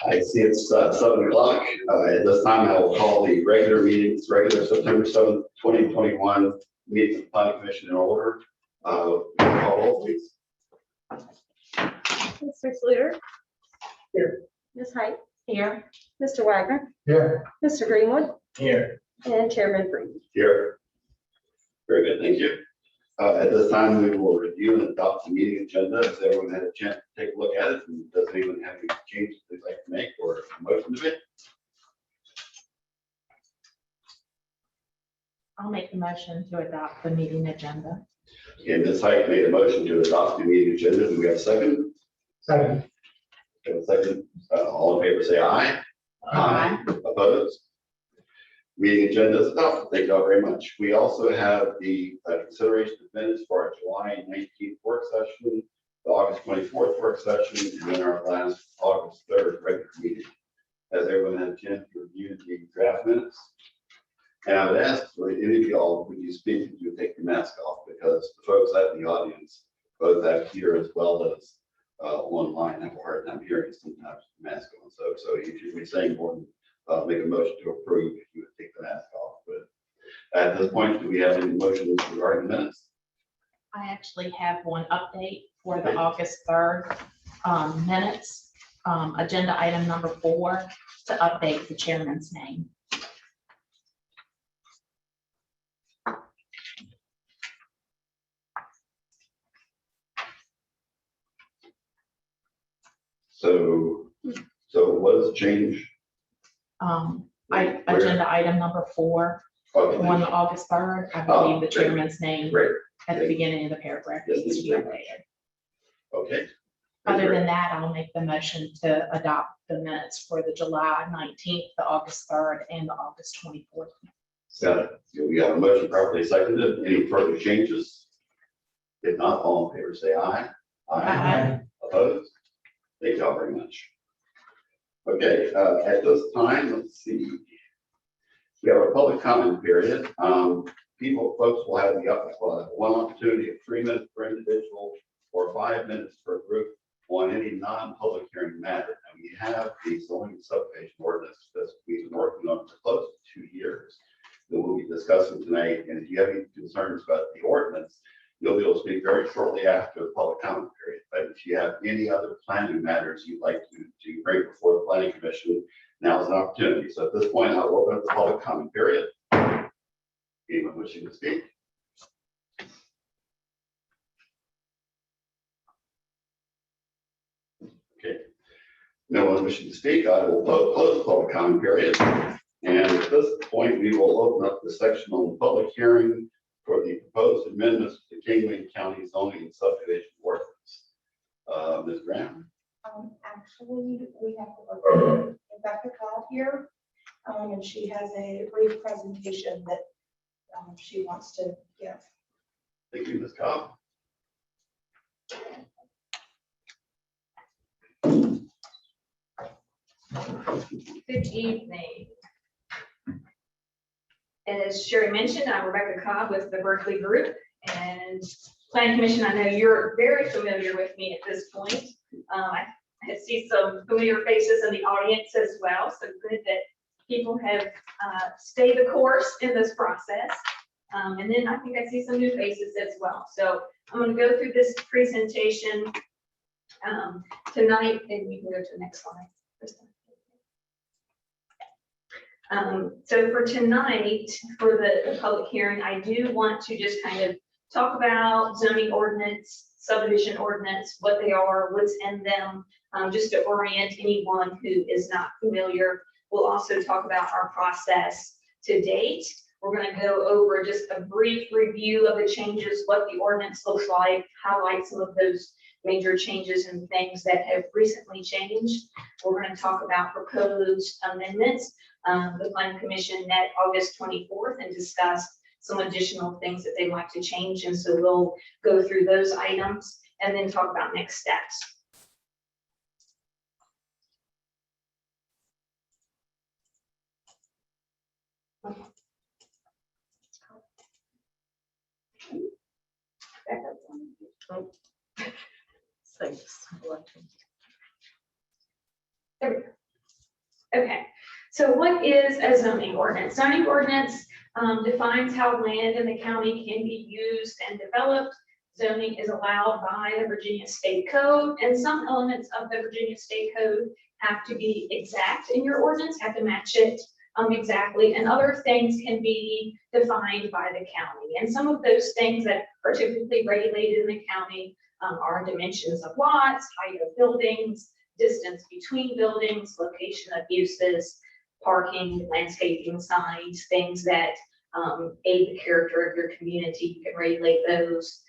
I see it's 7 o'clock. At this time, I will call the regular September 7th, 2021 meeting of the Planning Commission in order. Call roll, please. Mr. Sluter? Here. Ms. Height? Here. Mr. Wagner? Here. Mr. Greenwood? Here. And Chairman Freed. Here. Very good, thank you. At this time, we will review and adopt the meeting agenda. Has everyone had a chance to take a look at it? And does anyone have any changes they'd like to make or a motion to make? I'll make the motion to adopt the meeting agenda. Okay, Ms. Height made a motion to adopt the meeting agenda. Do we have a second? Second. We have a second. All in favor, say aye. Aye. Opposed? Meeting agenda is adopted. Thank you all very much. We also have the consideration of minutes for our July 19th work session, the August 24th work session, and then our last August 3rd regular meeting. Has everyone had a chance to review the draft minutes? And I would ask for any of y'all, when you speak, you take your mask off, because the folks out in the audience, both out here as well as online, have a hard time hearing sometimes with the mask on. So if you're saying more than make a motion to approve, if you would take the mask off. But at this point, do we have any motions regarding minutes? I actually have one update for the August 3rd minutes. Agenda item number 4 to update the chairman's name. So what has changed? Agenda item number 4 Okay, on the August 3rd, I believe the chairman's name great. at the beginning of the paragraph needs to be updated. Okay. Other than that, I'll make the motion to adopt the minutes for the July 19th, the August 3rd, and the August 24th. Got it. We have a motion properly seconded. Any further changes? If not, all in favor, say aye. Aye. Opposed? Thank you all very much. Okay, at this time, let's see. We have a public comment period. Folks will have one opportunity of 3 minutes per individual or 5 minutes per group on any non-public hearing matter. And we have the zoning subdivision ordinance that we've been working on for close to 2 years that we'll be discussing tonight. And if you have any concerns about the ordinance, you'll be able to speak very shortly after the public comment period. But if you have any other planning matters you'd like to bring before the planning commission, now is an opportunity. So at this point, I'll open up the public comment period. Anyone wishing to speak? Okay. No one wishing to speak. I will close the public comment period. And at this point, we will open up the section on the public hearing for the proposed amendments to the King County zoning and subdivision ordinance. Ms. Graham? Actually, we have Rebecca Cobb here, and she has a brief presentation that she wants to give. Thank you, Ms. Cobb. Good evening. As Sherry mentioned, I'm Rebecca Cobb with the Berkeley Group, and Planning Commission, I know you're very familiar with me at this point. I see some familiar faces in the audience as well, so good that people have stayed the course in this process. And then I think I see some new faces as well. So I'm going to go through this presentation tonight, and you can go to the next slide. So for tonight, for the public hearing, I do want to just kind of talk about zoning ordinance, subdivision ordinance, what they are, what's in them, just to orient anyone who is not familiar. We'll also talk about our process to date. We're going to go over just a brief review of the changes, what the ordinance looks like, highlight some of those major changes and things that have recently changed. We're going to talk about proposed amendments. The Planning Commission met August 24th and discussed some additional things that they'd like to change. And so we'll go through those items and then talk about next steps. There we go. Okay, so what is a zoning ordinance? Zoning ordinance defines how land in the county can be used and developed. Zoning is allowed by the Virginia State Code, and some elements of the Virginia State Code have to be exact in your ordinance, have to match it exactly, and other things can be defined by the county. And some of those things that are typically regulated in the county are dimensions of lots, height of buildings, distance between buildings, location of uses, parking, landscaping signs, things that aid the character of your community. You can regulate those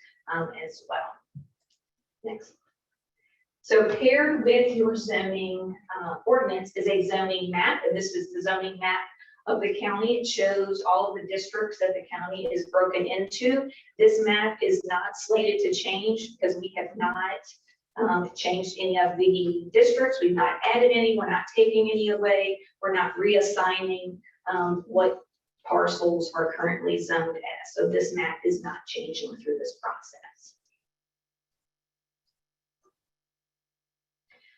as well. Next. So paired with your zoning ordinance is a zoning map, and this is the zoning map of the county. It shows all of the districts that the county is broken into. This map is not slated to change because we have not changed any of the districts. We've not added any. We're not taking any away. We're not reassigning what parcels are currently zoned as. So this map is not changing through this process.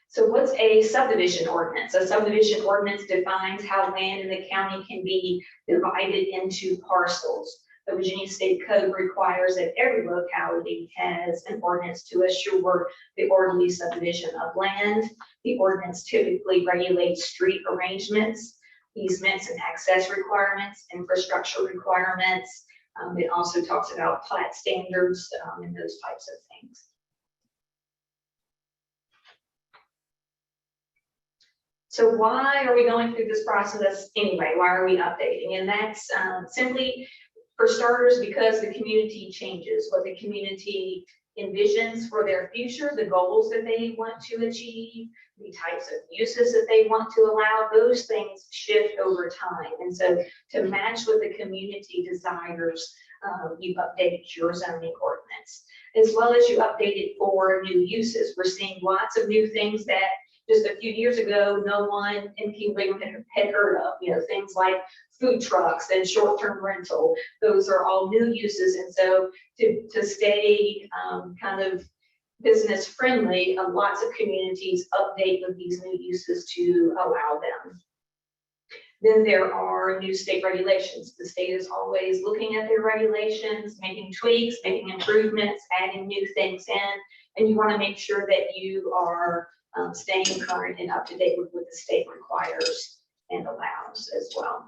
So what's a subdivision ordinance? A subdivision ordinance defines how land in the county can be divided into parcels. The Virginia State Code requires that every locality has an ordinance to assure the orderly subdivision of land. The ordinance typically regulates street arrangements, easements and access requirements, infrastructure requirements. It also talks about plat standards and those types of things. So why are we going through this process anyway? Why are we updating? And that's simply, for starters, because the community changes, what the community envisions for their future, the goals that they want to achieve, the types of uses that they want to allow, those things shift over time. And so to match what the community desires, you've updated your zoning ordinance, as well as you updated for new uses. We're seeing lots of new things that just a few years ago, no one in Kingwood had heard of, things like food trucks and short-term rental. Those are all new uses. And so to stay kind of business friendly, lots of communities update with these new uses to allow them. Then there are new state regulations. The state is always looking at their regulations, making tweaks, making improvements, adding new things in, and you want to make sure that you are staying current and up to date with what the state requires and allows as well.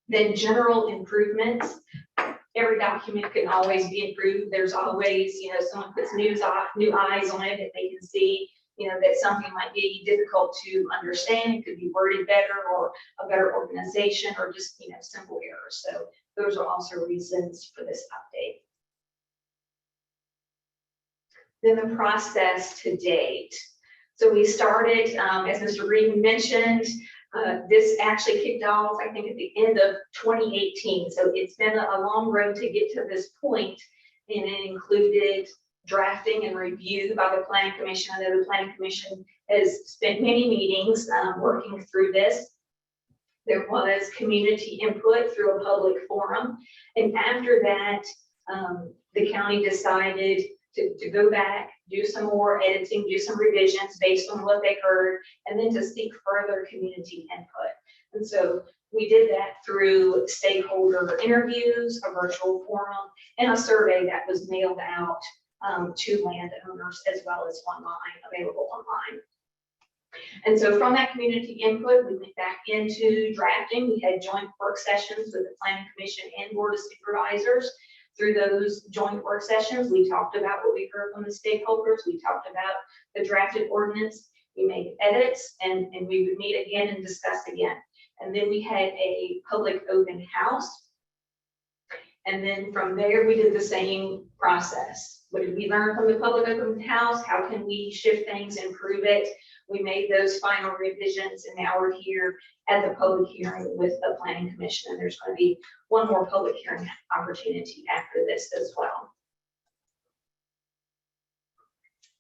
Then general improvements. Every document can always be improved. There's always, someone puts new eyes on it if they can see, that something might be difficult to understand. It could be worded better, or a better organization, or just, simple errors. So those are also reasons for this update. Then the process to date. So we started, as Mr. Reed mentioned, this actually kicked off, I think, at the end of 2018. So it's been a long road to get to this point, and it included drafting and review by the Planning Commission. I know the Planning Commission has spent many meetings working through this. There was community input through a public forum, and after that, the county decided to go back, do some more editing, do some revisions based on what they heard, and then to seek further community input. And so we did that through stakeholder interviews, a virtual forum, and a survey that was mailed out to landowners, as well as online, available online. And so from that community input, we went back into drafting. We had joint work sessions with the Planning Commission and Board of Supervisors. Through those joint work sessions, we talked about what we heard from the stakeholders. We talked about the drafted ordinance. We made edits, and we would meet again and discuss again. And then we had a public open house. And then from there, we did the same process. What did we learn from the public open house? How can we shift things, improve it? We made those final revisions, and now we're here at the public hearing with the Planning Commission. And there's going to be one more public hearing opportunity after this as well.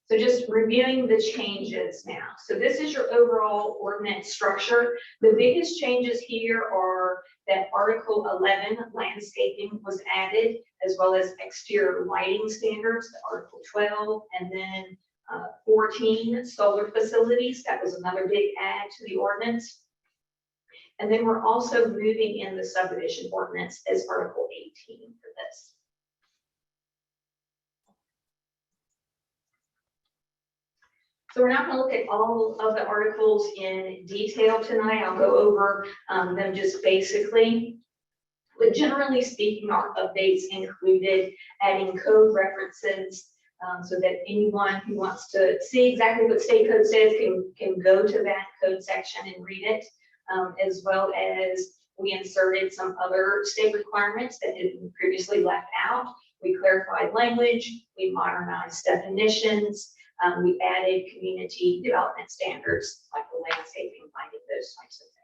So just reviewing the changes now. So this is your overall ordinance structure. The biggest changes here are that Article 11, landscaping, was added, as well as exterior lighting standards, Article 12, and then 14, solar facilities. That was another big add to the ordinance. And then we're also moving in the subdivision ordinance as Article 18 for this. So we're not going to look at all of the articles in detail tonight. I'll go over them just basically. But generally speaking, our updates included adding code references so that anyone who wants to see exactly what state code says can go to that code section and read it, as well as we inserted some other state requirements that had been previously left out. We clarified language, we modernized definitions, we added community development standards like the landscaping, finding, those types of things.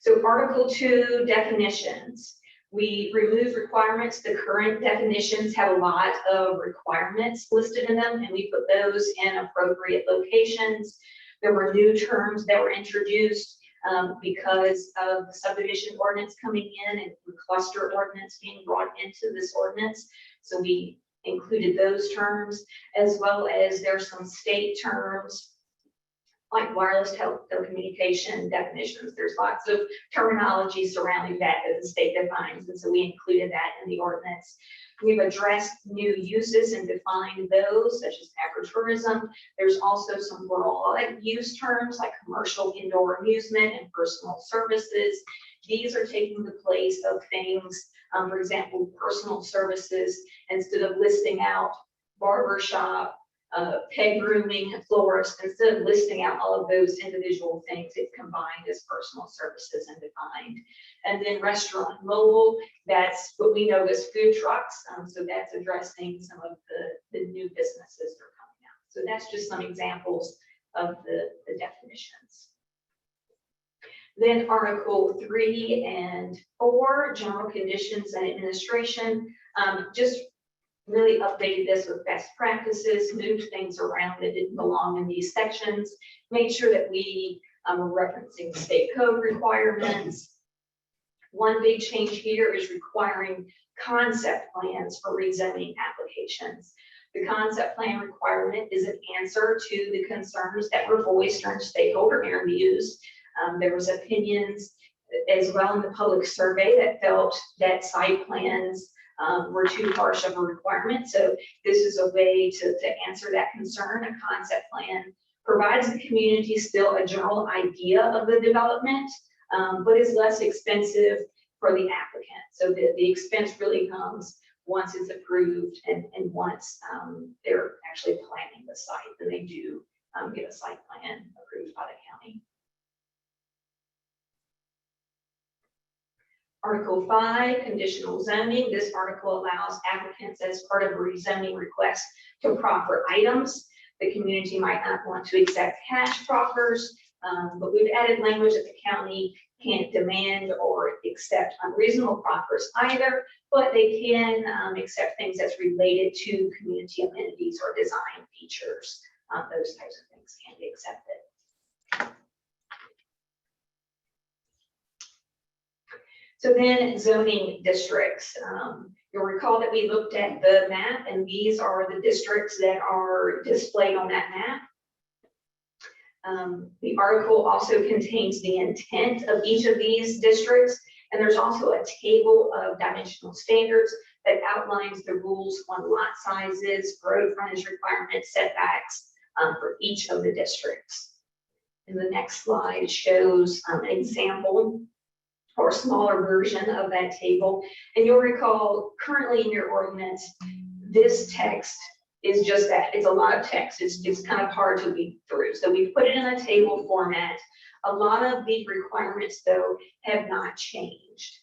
So Article 2, definitions. We removed requirements. The current definitions have a lot of requirements listed in them, and we put those in appropriate locations. There were new terms that were introduced because of the subdivision ordinance coming in and the cluster ordinance being brought into this ordinance. So we included those terms, as well as there's some state terms like wireless telecommunication definitions. There's lots of terminology surrounding that the state defines, and so we included that in the ordinance. We've addressed new uses and defined those, such as agritourism. There's also some broad use terms like commercial indoor amusement and personal services. These are taking the place of things, for example, personal services, instead of listing out barber shop, peg grooming, florist, instead of listing out all of those individual things, it's combined as personal services and defined. And then restaurant mobile, that's what we know as food trucks. So that's addressing some of the new businesses that are coming out. So that's just some examples of the definitions. Then Article 3 and 4, general conditions and administration, just really updated this with best practices, moved things around that didn't belong in these sections, made sure that we are referencing state code requirements. One big change here is requiring concept plans for rezoning applications. The concept plan requirement is an answer to the concerns that were voiced during stakeholder interviews. There was opinions as well in the public survey that felt that site plans were too harsh of a requirement. So this is a way to answer that concern. A concept plan provides the community still a general idea of the development, but is less expensive for the applicant. So the expense really comes once it's approved and once they're actually planning the site, then they do get a site plan approved by the county. Article 5, conditional zoning. This article allows applicants as part of a rezoning request to proffer items. The community might not want to accept cash proffers, but we've added language that the county can't demand or accept unreasonable proffers either, but they can accept things that's related to community amenities or design features. Those types of things can be accepted. So then zoning districts. You'll recall that we looked at the map, and these are the districts that are displayed on that map. The article also contains the intent of each of these districts, and there's also a table of dimensional standards that outlines the rules on lot sizes, road frontage requirements, setbacks for each of the districts. And the next slide shows an example or a smaller version of that table. And you'll recall currently in your ordinance, this text is just that. It's a lot of text. It's kind of hard to read through. So we put it in a table format. A lot of the requirements, though, have not changed.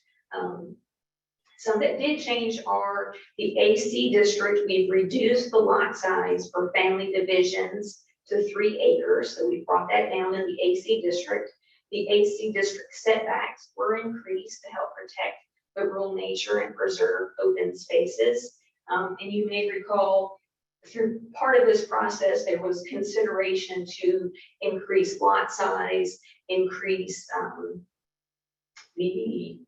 Some that did change are the AC district. We've reduced the lot size for family divisions to 3 acres. So we brought that down in the AC district. The AC district setbacks were increased to help protect the rural nature and preserve open spaces. And you may recall through part of this process, there was consideration to increase lot size, increase the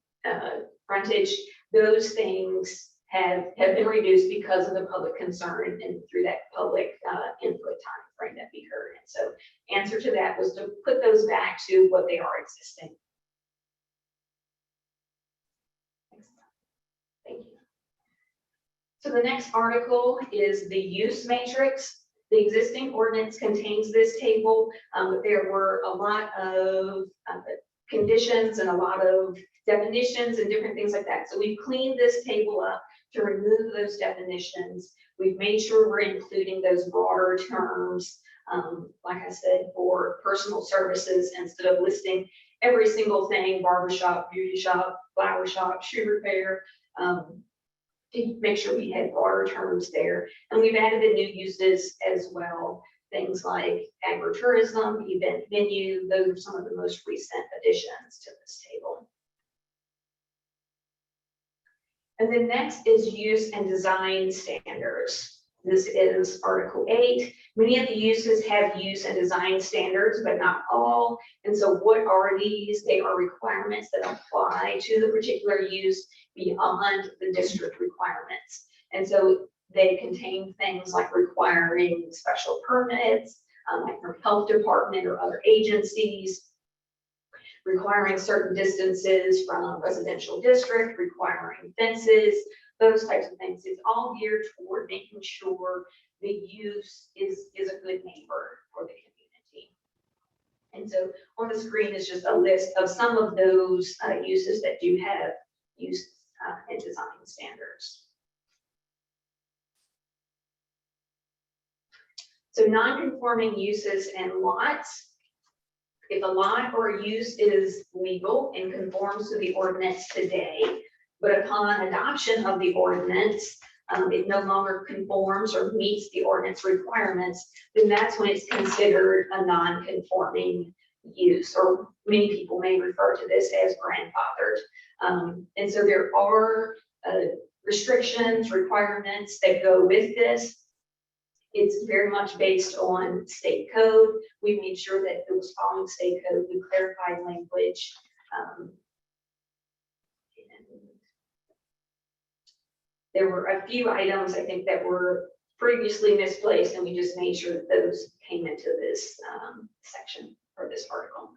frontage. Those things have been reduced because of the public concern and through that public input time frame that we heard. And so answer to that was to put those back to what they are existing. Thank you. So the next article is the use matrix. The existing ordinance contains this table, but there were a lot of conditions and a lot of definitions and different things like that. So we've cleaned this table up to remove those definitions. We've made sure we're including those broader terms, like I said, for personal services, instead of listing every single thing, barbershop, beauty shop, flower shop, shoe repair, to make sure we had broader terms there. And we've added the new uses as well, things like agritourism, event venue. Those are some of the most recent additions to this table. And then next is use and design standards. This is Article 8. Many of the uses have use and design standards, but not all. And so what are these? They are requirements that apply to the particular use beyond the district requirements. And so they contain things like requiring special permits, like from health department or other agencies, requiring certain distances from residential district, requiring fences, those types of things. It's all geared toward making sure the use is a good neighbor for the community. And so on the screen is just a list of some of those uses that do have use and design standards. So non-conforming uses and lots. If a lot or use is legal and conforms to the ordinance today, but upon adoption of the ordinance, it no longer conforms or meets the ordinance requirements, then that's when it's considered a non-conforming use, or many people may refer to this as grandfathered. And so there are restrictions, requirements that go with this. It's very much based on state code. We made sure that it was following state code. We clarified language. There were a few items, I think, that were previously misplaced, and we just made sure that those came into this section or this article.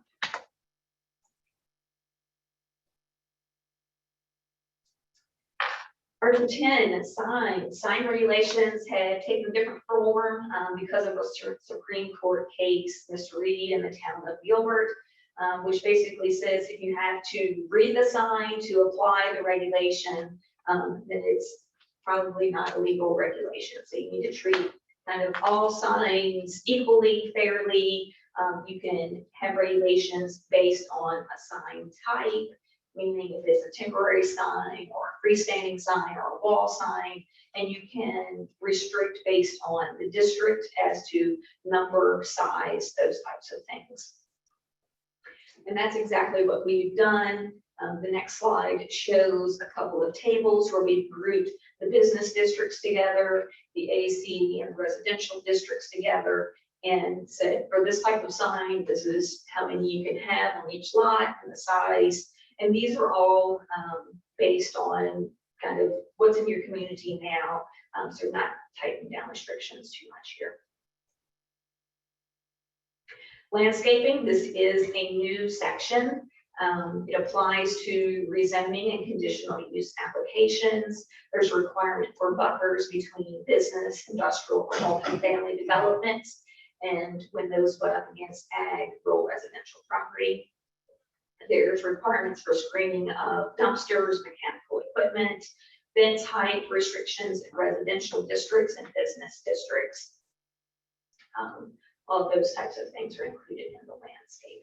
Article 10, signs. Sign regulations have taken a different form because of a Supreme Court case, Mr. Reed in the town of Gilbert, which basically says if you have to read the sign to apply the regulation, then it's probably not a legal regulation. So you need to treat kind of all signs equally, fairly. You can have regulations based on a sign type, meaning if it's a temporary sign or a freestanding sign or a wall sign, and you can restrict based on the district as to number, size, those types of things. And that's exactly what we've done. The next slide shows a couple of tables where we've grouped the business districts together, the AC and residential districts together, and said for this type of sign, this is how many you can have on each lot and the size. And these are all based on kind of what's in your community now. So not tightening down restrictions too much here. Landscaping, this is a new section. It applies to rezoning and conditional use applications. There's a requirement for buffers between business, industrial, or multifamily developments. And when those butt up against ag, rural residential property, there's requirements for screening of dumpsters, mechanical equipment, fence height restrictions in residential districts and business districts. All of those types of things are included in the landscaping.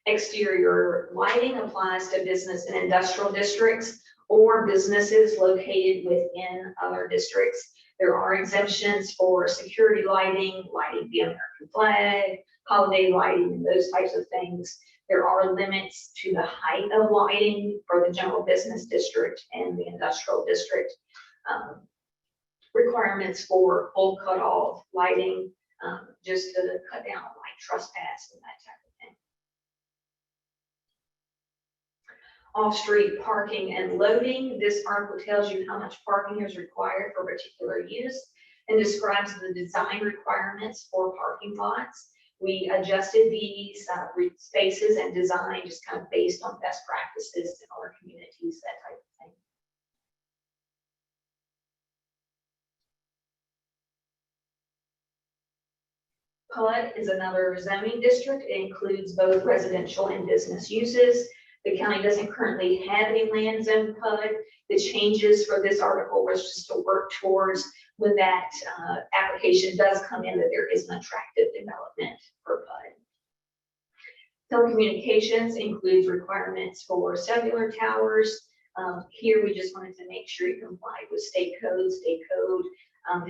Exterior lighting applies to business and industrial districts or businesses located within other districts. There are exemptions for security lighting, lighting the American flag, holiday lighting, and those types of things. There are limits to the height of lighting for the general business district and the industrial district. Requirements for full cutoff lighting, just to cut down on like trespass and that type of thing. Off-street parking and loading. This article tells you how much parking is required for particular use and describes the design requirements for parking lots. We adjusted these spaces and design just kind of based on best practices in other communities, that type of thing. PUD is another zoning district. It includes both residential and business uses. The county doesn't currently have any land zone PUD. The changes for this article was just to work towards when that application does come in, that there is an attractive development for PUD. Telecommunications includes requirements for cellular towers. Here we just wanted to make sure you complied with state code. State code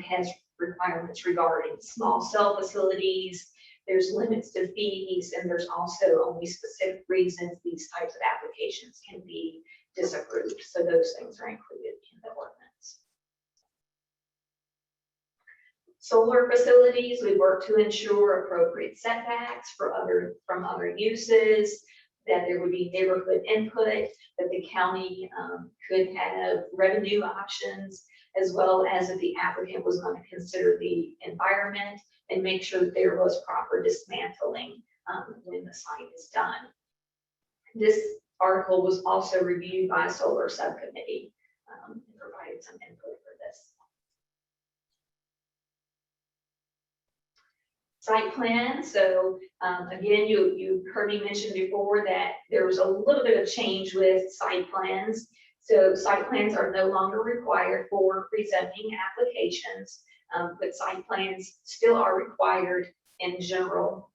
has requirements regarding small cell facilities. There's limits to fees, and there's also only specific reasons these types of applications can be disapproved. So those things are included in the ordinance. Solar facilities, we work to ensure appropriate setbacks from other uses, that there would be neighborhood input, that the county could have revenue options, as well as if the applicant was going to consider the environment and make sure that there was proper dismantling when the site is done. This article was also reviewed by a solar subcommittee and provided some input for this. Site plan. So again, you heard me mention before that there was a little bit of change with site plans. So site plans are no longer required for rezoning applications, but site plans still are required in general.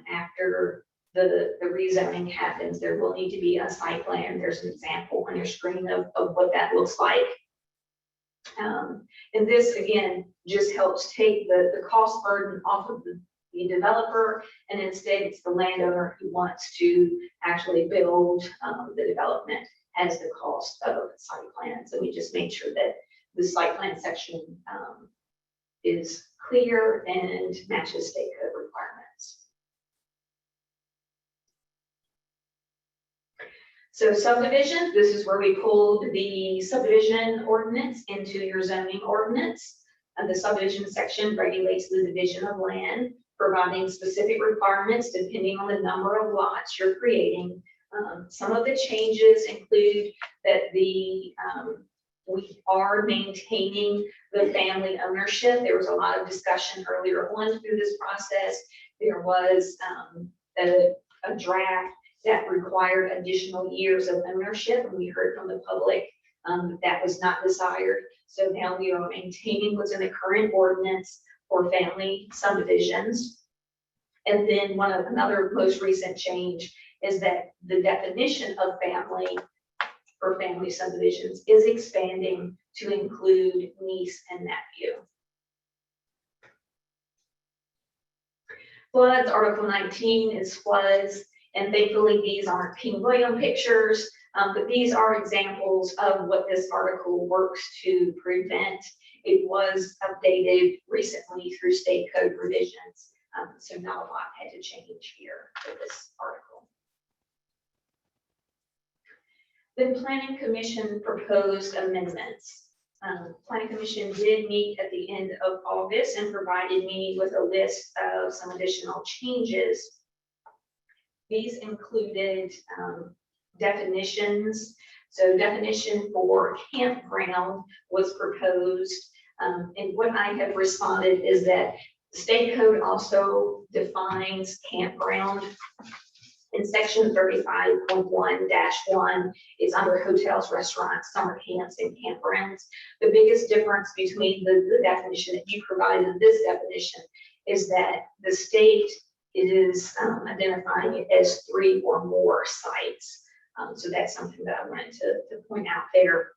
After the rezoning happens, there will need to be a site plan. There's an example on your screen of what that looks like. And this, again, just helps take the cost burden off of the developer, and instead it's the landowner who wants to actually build the development as the cost of the site plan. So we just made sure that the site plan section is clear and matches state code requirements. So subdivision, this is where we pulled the subdivision ordinance into your zoning ordinance. And the subdivision section regulates the division of land, providing specific requirements depending on the number of lots you're creating. Some of the changes include that we are maintaining the family ownership. There was a lot of discussion earlier on through this process. There was a draft that required additional years of ownership, and we heard from the public that was not desired. So now we are maintaining what's in the current ordinance for family subdivisions. And then another most recent change is that the definition of family for family subdivisions is expanding to include niece and nephew. Floods, Article 19 is floods, and thankfully these aren't King William pictures, but these are examples of what this article works to prevent. It was updated recently through state code revisions, so not a lot had to change here for this article. The Planning Commission proposed amendments. Planning Commission did meet at the end of August and provided me with a list of some additional changes. these included definitions. So definition for campground was proposed. And what I have responded is that the state code also defines campground. In section 35.1-1, it's under hotels, restaurants, summer camps, and campgrounds. The biggest difference between the definition that you provided and this definition is that the state is identifying it as 3 or more sites. So that's something that I wanted to point out there.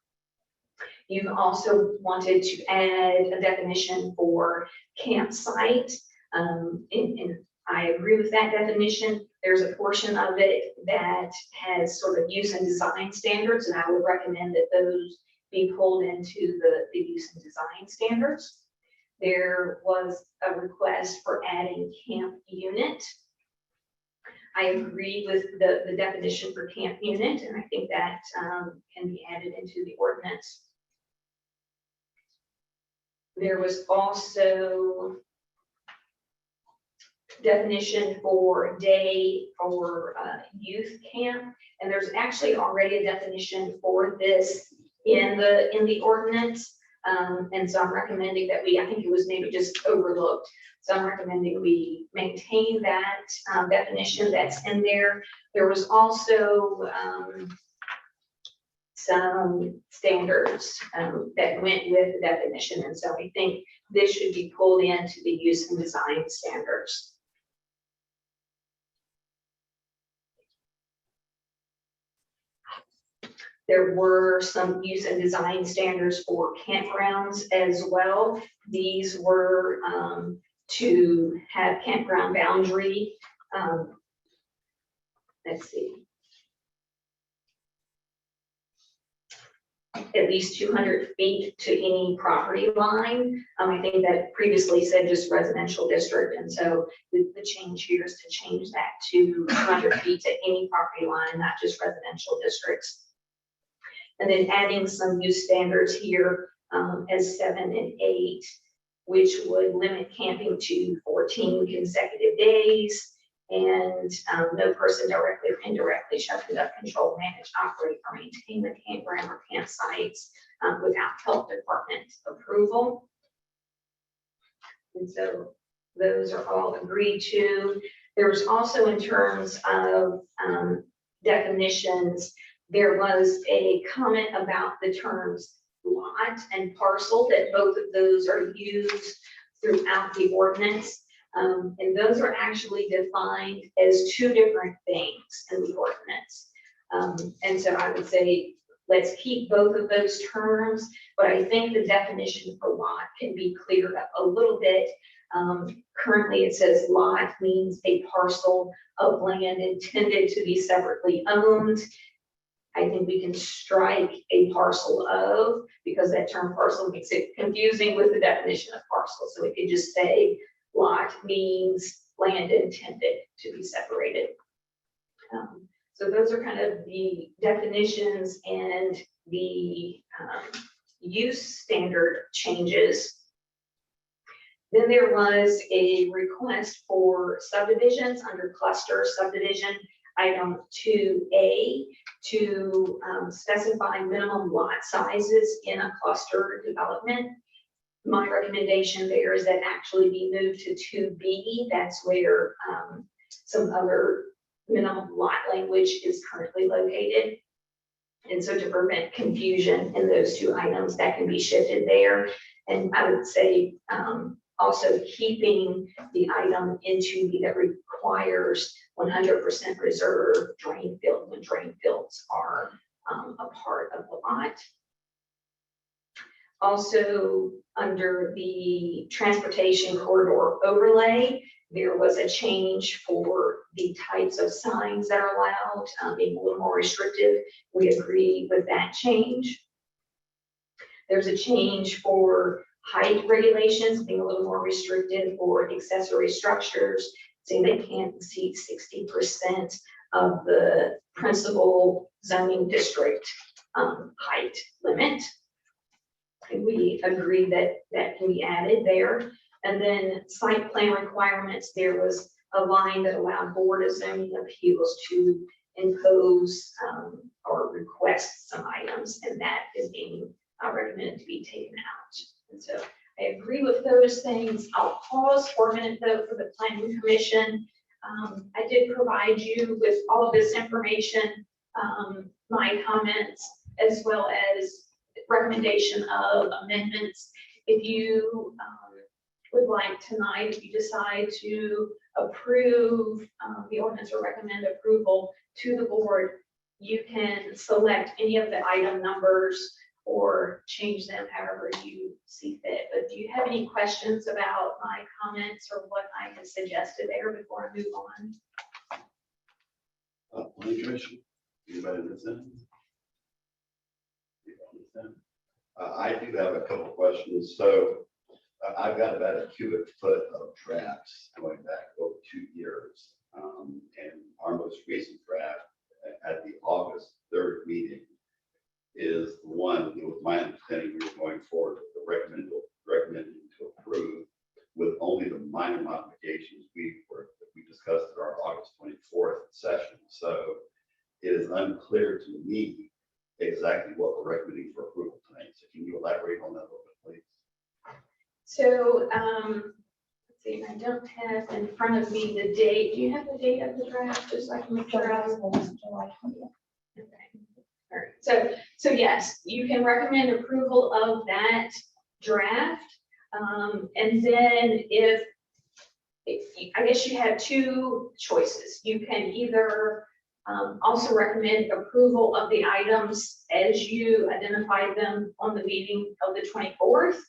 You've also wanted to add a definition for campsite. And I agree with that definition. There's a portion of it that has sort of use and design standards, and I would recommend that those be pulled into the use and design standards. There was a request for adding camp unit. I agree with the definition for camp unit, and I think that can be added into the ordinance. There was also definition for day for youth camp, and there's actually already a definition for this in the ordinance. And so I'm recommending that I think it was maybe just overlooked. So I'm recommending we maintain that definition that's in there. There was also some standards that went with the definition. And so I think this should be pulled into the use and design standards. There were some use and design standards for campgrounds as well. These were to have campground boundary. Let's see. At least 200 feet to any property line. I think that previously said just residential district. And so the change here is to change that to 200 feet to any property line, not just residential districts. And then adding some use standards here as 7 and 8, which would limit camping to 14 consecutive days. And no person directly or indirectly shall conduct, control, manage, operate, or maintain the campground or campsites without health department approval. And so those are all agreed to. There's also, in terms of definitions, there was a comment about the terms lot and parcel, that both of those are used throughout the ordinance. And those are actually defined as 2 different things in the ordinance. And so I would say, let's keep both of those terms, but I think the definition for lot can be cleared up a little bit. Currently it says lot means a parcel of land intended to be separately owned. I think we can strike a parcel of, because that term parcel makes it confusing with the definition of parcel. So we could just say lot means land intended to be separated. So those are kind of the definitions and the use standard changes. Then there was a request for subdivisions under cluster subdivision. Item 2A to specify minimum lot sizes in a cluster development. My recommendation there is that actually be moved to 2B. That's where some other minimum lot language is currently located. And so to prevent confusion in those 2 items, that can be shifted there. And I would say also keeping the item in 2B that requires 100% reserve drain field when drain fields are a part of the lot. Also, under the transportation corridor overlay, there was a change for the types of signs that are allowed, being a little more restrictive. We agree with that change. There's a change for height regulations, being a little more restrictive for accessory structures, saying they can't exceed 60% of the principal zoning district height limit. And we agree that that can be added there. And then site plan requirements, there was a line that allowed Board of Zoning Appeals to impose or request some items, and that is being recommended to be taken out. And so I agree with those things. I'll pause for a minute though for the Planning Commission. I did provide you with all of this information, my comments, as well as recommendation of amendments. If you would like tonight, if you decide to approve the ordinance or recommend approval to the board, you can select any of the item numbers or change them however you see fit. But do you have any questions about my comments or what I have suggested there before I move on? Planning Commission, anybody listen? I do have a couple of questions. So I've got about a cubic foot of drafts going back over 2 years. And our most recent draft at the August 3rd meeting is the one, with my understanding, we were going forward with the recommending to approve with only the minor modifications we discussed at our August 24th session. So it is unclear to me exactly what we're recommending for approval tonight. So can you elaborate on that a little bit, please? So, let's see, I don't have in front of me the date. Do you have the date of the draft, just so I can make sure I was July 20th. okay. All right. So yes, you can recommend approval of that draft. And then if I guess you have two choices. You can either also recommend approval of the items as you identified them on the meeting of the 24th.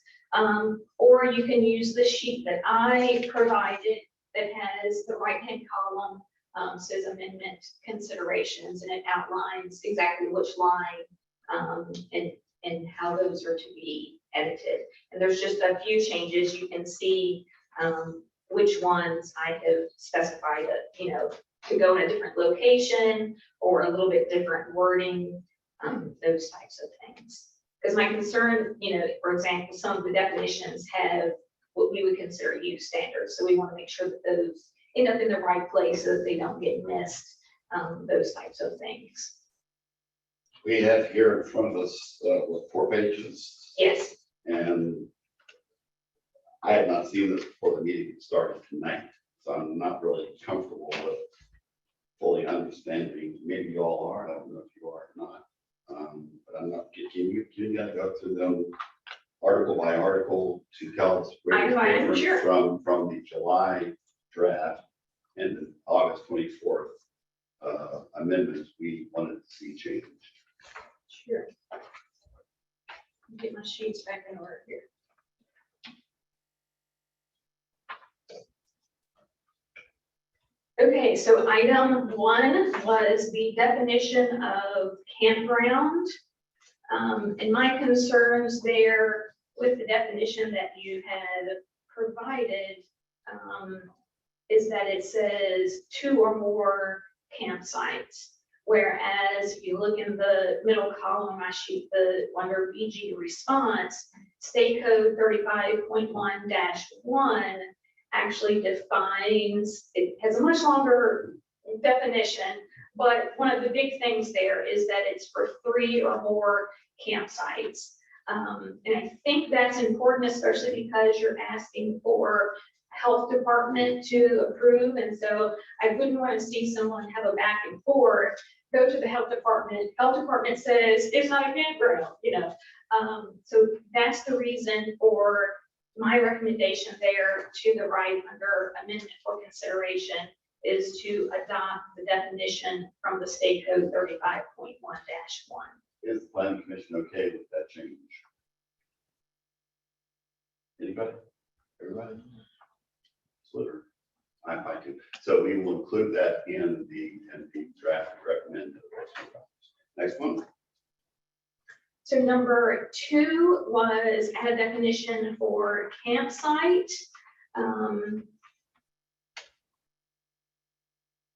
Or you can use the sheet that I provided that has the right-hand column, says amendment considerations, and it outlines exactly which line and how those are to be edited. And there's just a few changes. You can see which ones I have specified, to go in a different location or a little bit different wording, those types of things. Because my concern, for example, some of the definitions have what we would consider use standards. So we want to make sure that those end up in the right place so that they don't get missed, those types of things. We have here in front of us with 4 pages. Yes. And I have not seen this before the meeting started tonight, so I'm not really comfortable with fully understanding. Maybe you all are. I don't know if you are or not. But I'm not. Can you guys go through them article by article to tell us where it's different sure. from the July draft and the August 24th amendments we wanted to see changed? Sure. Get my sheets back in order here. Okay, so item 1 was the definition of campground. And my concerns there with the definition that you had provided is that it says 2 or more campsites. Whereas if you look in the middle column of my sheet, under BG response, State Code 35.1-1 actually defines, it has a much longer definition, but one of the big things there is that it's for 3 or more campsites. And I think that's important, especially because you're asking for health department to approve. And so I wouldn't want to see someone have a back and forth, go to the health department says it's not a campground, so that's the reason for my recommendation there to the right under amendment for consideration is to adopt the definition from the State Code 35.1-1. Is the Planning Commission okay with that change? Anybody? Everybody? Sliver? I'm fine too. So we will include that in the draft recommended. Next one. So number 2 was add a definition for campsite.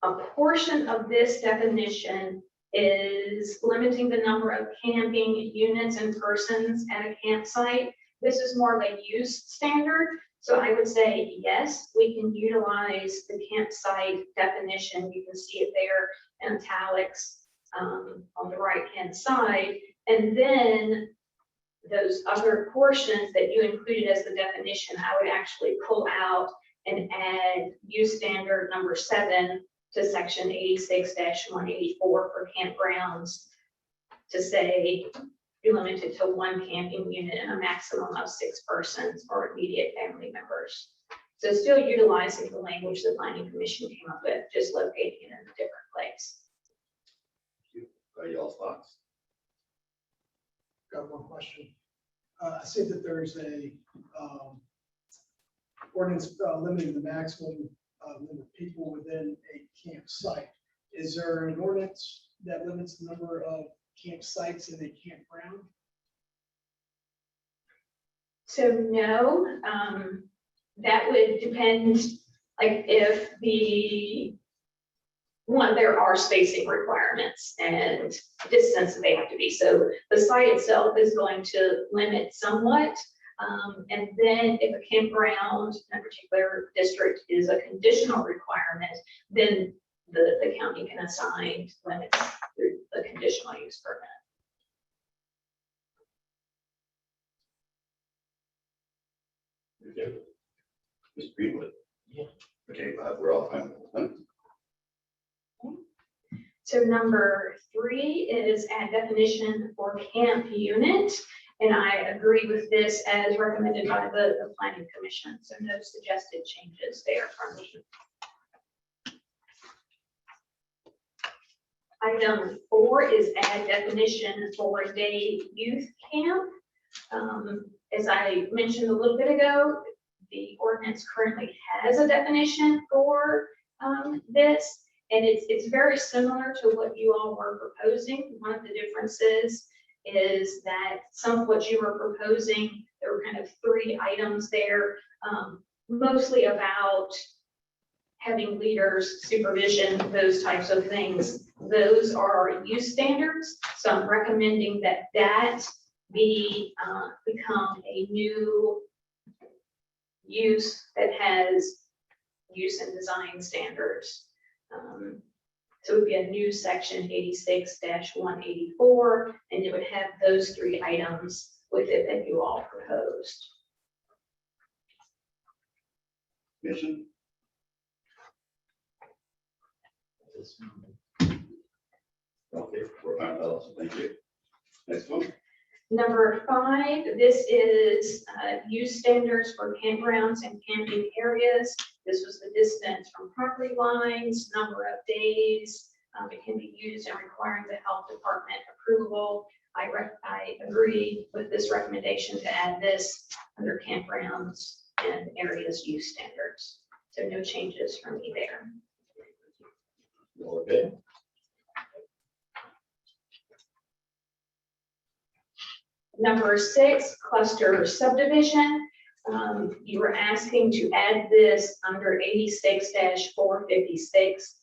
A portion of this definition is limiting the number of camping units and persons at a campsite. This is more of a use standard. So I would say, yes, we can utilize the campsite definition. You can see it there in italics on the right-hand side. And then those other portions that you included as the definition, I would actually pull out and add use standard number 7 to section 86-184 for campgrounds to say be limited to 1 camping unit and a maximum of 6 persons or immediate family members. So still utilizing the language the planning commission came up with, just locating it in a different place. What are y'all's thoughts? Got one question. I see that there's a ordinance limiting the maximum number of people within a campsite. Is there an ordinance that limits the number of campsites in a campground? So no, that would depend, like if there are spacing requirements and distance that they have to be. So the site itself is going to limit somewhat. And then if a campground in a particular district is a conditional requirement, then the county can assign limits through the conditional use permit. Okay. Mr. Greenwood? Yeah. Okay, we're all fine with that. So number 3 is add definition for camp unit. And I agree with this as recommended by the planning commission. So no suggested changes there from me. Item 4 is add definition for day youth camp. As I mentioned a little bit ago, the ordinance currently has a definition for this, and it's very similar to what you all were proposing. One of the differences is that some of what you were proposing, there were kind of 3 items there, mostly about having leaders, supervision, those types of things. Those are use standards. So I'm recommending that become a new use that has use and design standards. So it would be a new section 86-184, and it would have those 3 items with it that you all proposed. Mission? Okay, we're fine with that. Thank you. Next one. Number 5, this is use standards for campgrounds and camping areas. This was the distance from property lines, number of days. It can be used in requiring the health department approval. I agree with this recommendation to add this under campgrounds and areas use standards. So no changes from me there. Okay. Number 6, cluster subdivision. You were asking to add this under 86-456,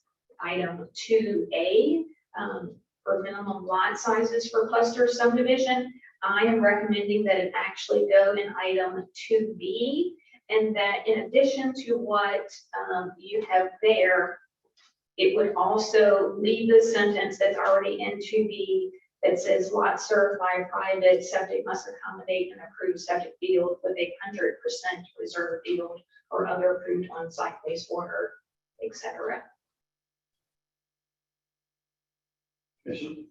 item 2A, for minimum lot sizes for cluster subdivision. I am recommending that it actually go in item 2B, and that in addition to what you have there, it would also leave the sentence that's already in 2B that says lot served by a private septic must accommodate an approved septic field with a 100% reserve field or other approved on-site wastewater, etc. Mission?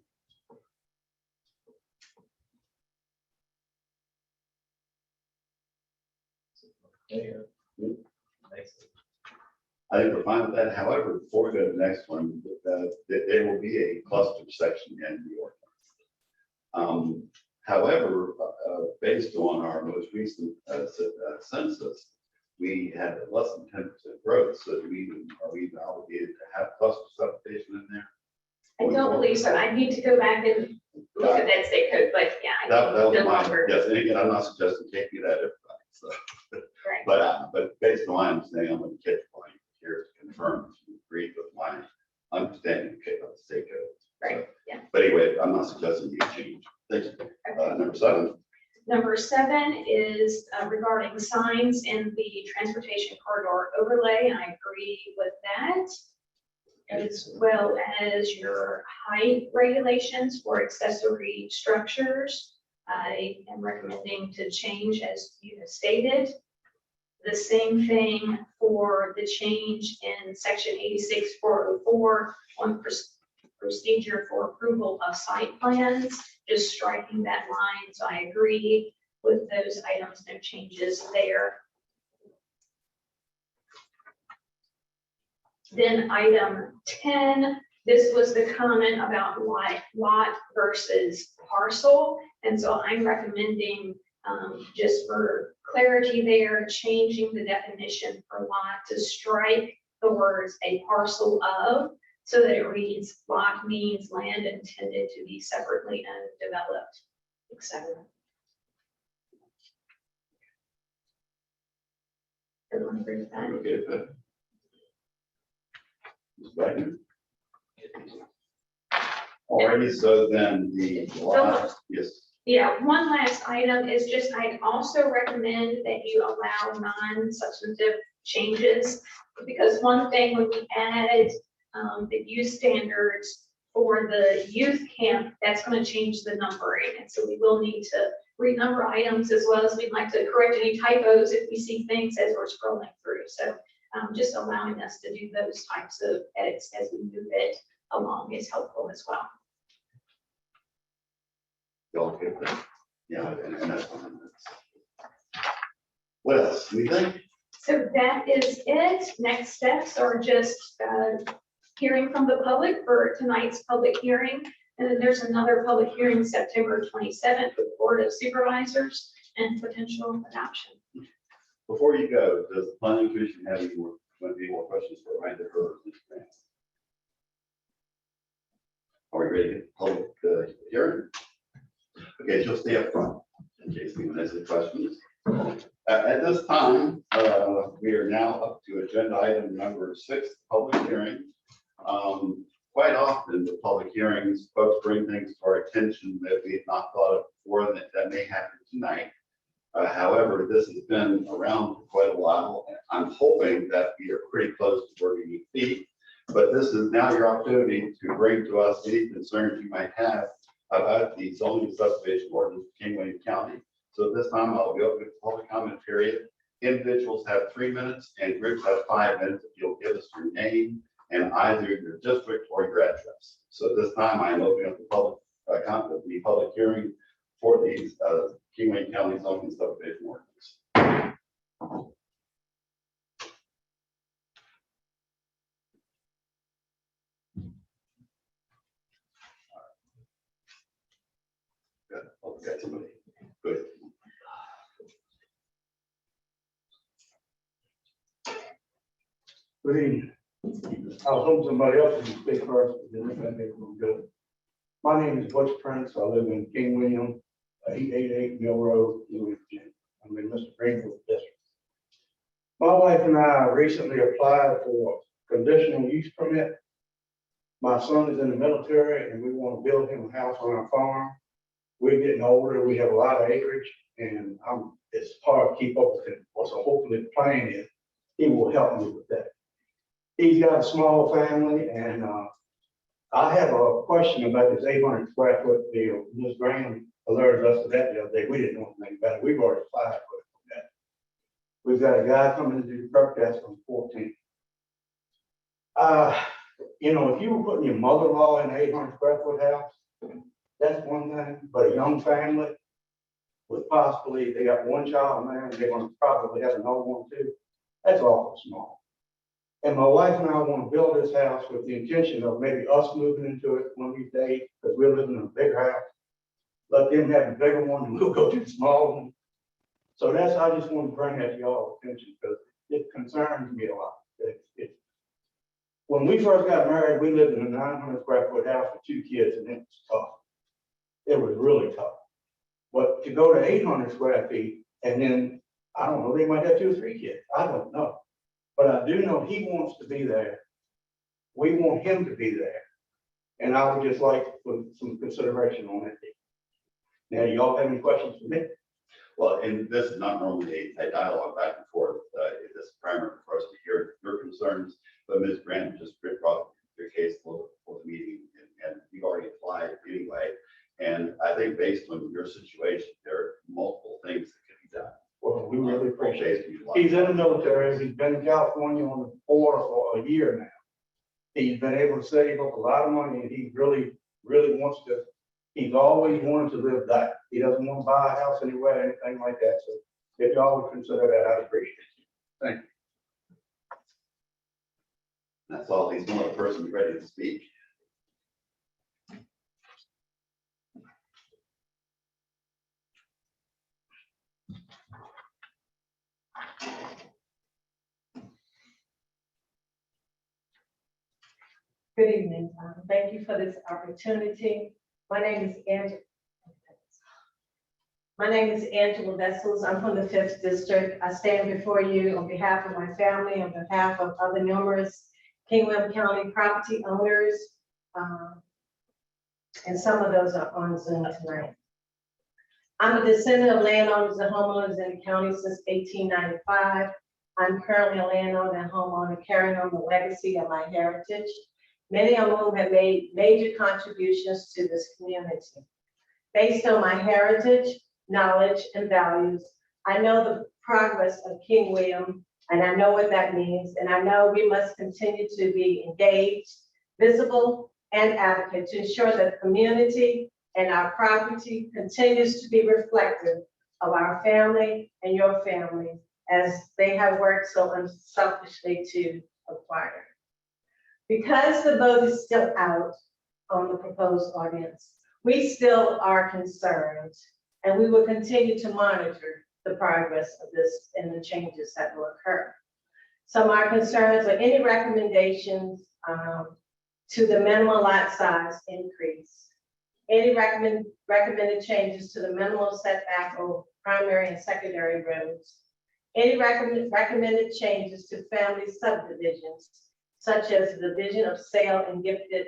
I think we're fine with that. However, before we go to the next one, there will be a cluster section in the ordinance. However, based on our most recent census, we had less than 10% growth. So are we even obligated to have cluster subdivision in there? I don't believe so. I need to go back and look at that state code, but yeah, I That think was no my, longer. yes, and again, I'm not suggesting taking that everybody, so. Right. But based on my understanding, I'm going to catch point here to confirm, if you agree with my understanding of the state code. Right, yeah. But anyway, I'm not suggesting you change. Thank you. Number 7. Number 7 is regarding signs in the transportation corridor overlay. I agree with that, as well as your height regulations for accessory structures. I am recommending to change as you have stated. The same thing for the change in section 86-404 on procedure for approval of site plans, just striking that line. So I agree with those items, no changes there. Then item 10, this was the comment about lot versus parcel. And so I'm recommending, just for clarity there, changing the definition for lot to strike the words a parcel of, so that it reads lot means land intended to be separately owned, developed, etc. Everyone agree with that? Okay, good. Ms. Wagner? Alrighty, so then the last, yes. Yeah, one last item is just, I'd also recommend that you allow non-substantive changes, because one thing when we added the use standards for the youth camp, that's going to change the numbering. And so we will need to renumber items, as well as we'd like to correct any typos if we see things as we're scrolling through. So just allowing us to do those types of edits as we move it along is helpful as well. Y'all okay with that? Yeah, and that's fine. What else? Anything? So that is it. Next steps are just hearing from the public for tonight's public hearing. And then there's another public hearing September 27th with Board of Supervisors and potential adoption. Before you go, does the planning commission have any more questions for Ryan or Ms. Grant? Are we ready to get the public hearing? Okay, she'll stay up front in case anyone has any questions. At this time, we are now up to agenda item number 6, public hearing. Quite often the public hearings, folks bring things to our attention that we have not thought of before, and that may happen tonight. However, this has been around for quite a while. I'm hoping that we are pretty close to where we need to be. But this is now your opportunity to bring to us any concerns you might have about the zoning subdivision ordinance of King William County. So at this time, I'll be open to public comment period. Individuals have 3 minutes and groups have 5 minutes if you'll give us your name and either your district or your address. So at this time, I am opening up the public hearing for these King William County zoning subdivision ordinance. Good. Oh, we got somebody. Good. Good evening. I was hoping somebody else would speak first, but then I think we're good. My name is Butch Prince. I live in King William, 888 Mill Road, Louis, Virginia. I'm in Mr. Greenfield's district. My wife and I recently applied for a conditional use permit. My son is in the military and we want to build him a house on our farm. We're getting older. We have a lot of acreage and it's hard to keep up with it. So hopefully the plan is he will help me with that. He's got a small family, and I have a question about this 800 square foot deal. Ms. Graham alerted us to that the other day. We didn't know anything about it. We've already applied for that. We've got a guy coming to do the perk test on 14th. You know, if you were putting your mother-in-law in an 800 square foot house, that's one thing, but a young family with possibly, they got one child now, and they're going to probably have another one too. That's awful small. And my wife and I want to build this house with the intention of maybe us moving into it one of these days, because we're living in a bigger house. Let them have the bigger one and we'll go to the small one. So that's, I just want to bring that to y'all's attention because it concerns me a lot. When we first got married, we lived in a 900 square foot house with 2 kids, and it was tough. It was really tough. But to go to 800 square feet, and then, I don't know, they might have 2 or 3 kids. I don't know. But I do know he wants to be there. We want him to be there. And I would just like to put some consideration on it. Now, y'all have any questions for me? Well, and this is not normally a dialogue back and forth. It is primary for us to hear your concerns, but Ms. Grant just brought your case for the meeting, and you've already applied anyway. And I think based on your situation, there are multiple things that can be done. Well, we really appreciate it. it. He's in the military. He's been in California on the force for a year now. He's been able to save up a lot of money, and he really, really wants to. He's always wanted to live that. He doesn't want to buy a house anywhere, anything like that. So if y'all would consider that, I'd appreciate it. Thank you. That's all. He's one of the persons ready to speak. Good evening. Thank you for this opportunity. My name is Angela Vessels. I'm from the 5th District. I stand before you on behalf of my family, on behalf of other numerous King William County property owners. And some of those are on Zoom tonight. I'm a descendant of landowners and homeowners in the county since 1895. I'm currently a landowner and homeowner carrying on the legacy of my heritage. Many of whom have made major contributions to this community. Based on my heritage, knowledge, and values, I know the progress of King William, and I know what that means, and I know we must continue to be engaged, visible, and advocate to ensure that the community and our property continues to be reflective of our family and your family as they have worked so unselfishly to acquire. Because the vote is still out on the proposed ordinance, we still are concerned, and we will continue to monitor the progress of this and the changes that will occur. Some of our concerns are any recommendations to the minimum lot size increase, any recommended changes to the minimum setback of primary and secondary roads, any recommended changes to family subdivisions, such as the division of sale and gifted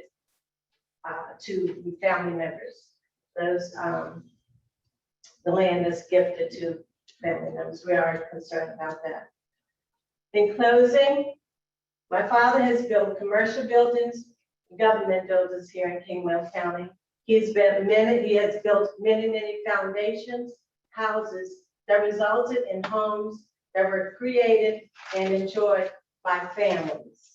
to family members. Those, the land is gifted to family members. We are concerned about that. In closing, my father has built commercial buildings, government buildings here in King William County. He has built many foundations, houses that resulted in homes that were created and enjoyed by families.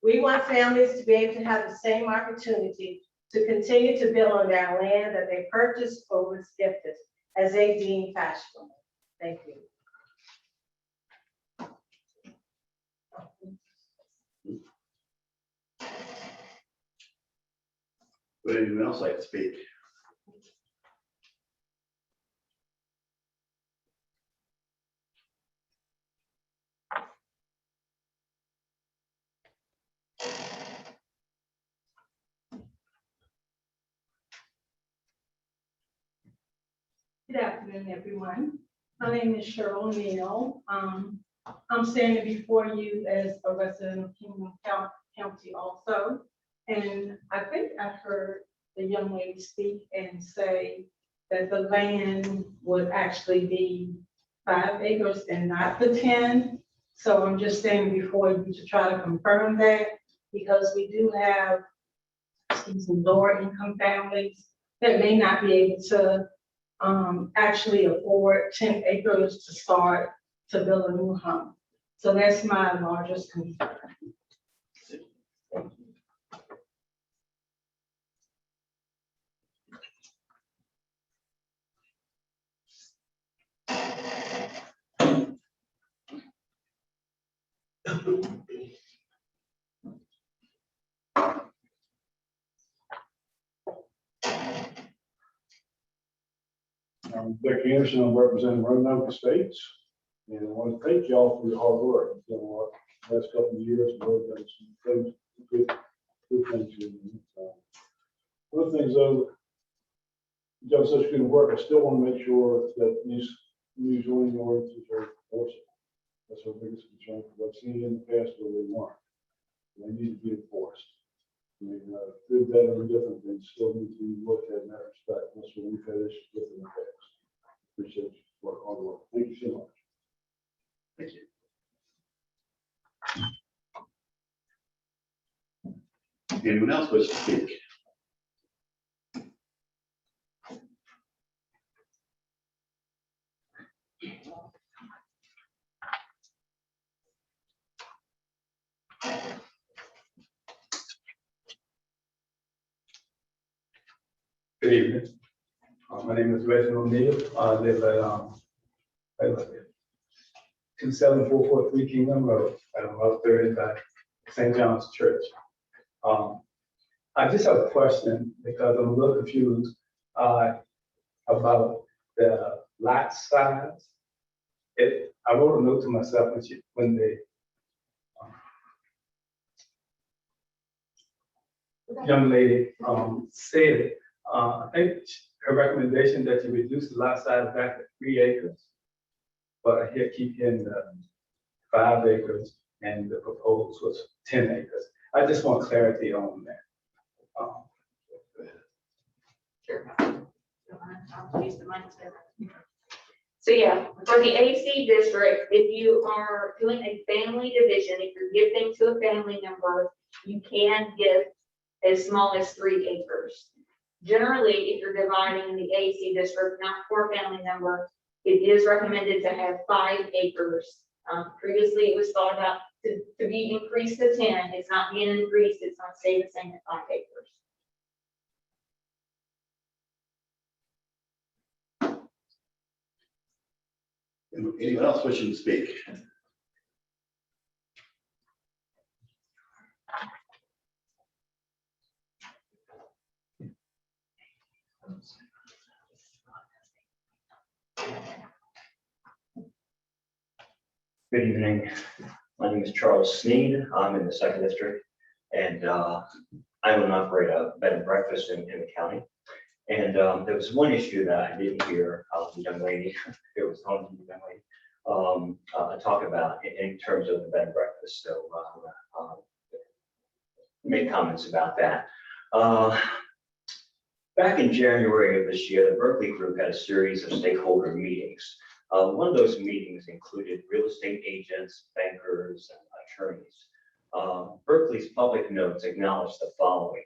We want families to be able to have the same opportunity to continue to build on their land that they purchased or was gifted as they deem fashionable. Thank you. Would anyone else like to speak? Good afternoon, everyone. My name is Cheryl Neal. I'm standing before you as a resident of King William County also. And I think I heard the young lady speak and say that the land would actually be 5 acres and not the 10. So I'm just standing before you to try to confirm that, because we do have some lower income families that may not be able to actually afford 10 acres to start to build a new home. So that's my largest concern. I'm Dick Anderson. I'm representing Roanoke Estates, and I want to thank y'all for your hard work. You know, last couple of years, we've done some things, good things here. One of the things, though, you've done such good work, I still want to make sure that these new zoning ordinances are enforceable. That's our biggest concern, because I've seen in the past where they weren't. They need to be enforced. I mean, good, better, and different things still need to be looked at in that respect. That's what we've had issues with in the past. Appreciate you for Anyone else wish to speak? Good evening. My name is Rezoning Neal. I live at 27443 Kingdom Road, at about 35 St. John's Church. I just have a question because I'm a little confused about the lot size. I wrote a note to myself when the young lady said it. I think her recommendation that you reduce the lot size back to 3 acres, but I keep hearing the 5 acres and the proposed was 10 acres. I just want clarity on that. Sure. I'll use the mic there. So yeah, for the AC district, if you are doing a family division, if you're giving to a family member, you can give as small as 3 acres. Generally, if you're dividing the AC district, not for a family member, it is recommended to have 5 acres. Previously, it was thought about to be increased to 10. It's not being increased, it's going to stay the same at 5 acres. Anyone else wishing to speak? Good evening. My name is Charles Sneed. I'm in the second district, and I own and operate a bed and breakfast in the county. And there was one issue that I didn't hear the young lady, it was on the young lady, talk about in terms of the bed and breakfast. So make comments about that. Back in January of this year, the Berkeley Group had a series of stakeholder meetings. One of those meetings included real estate agents, bankers, and attorneys. Berkeley's public notes acknowledged the following.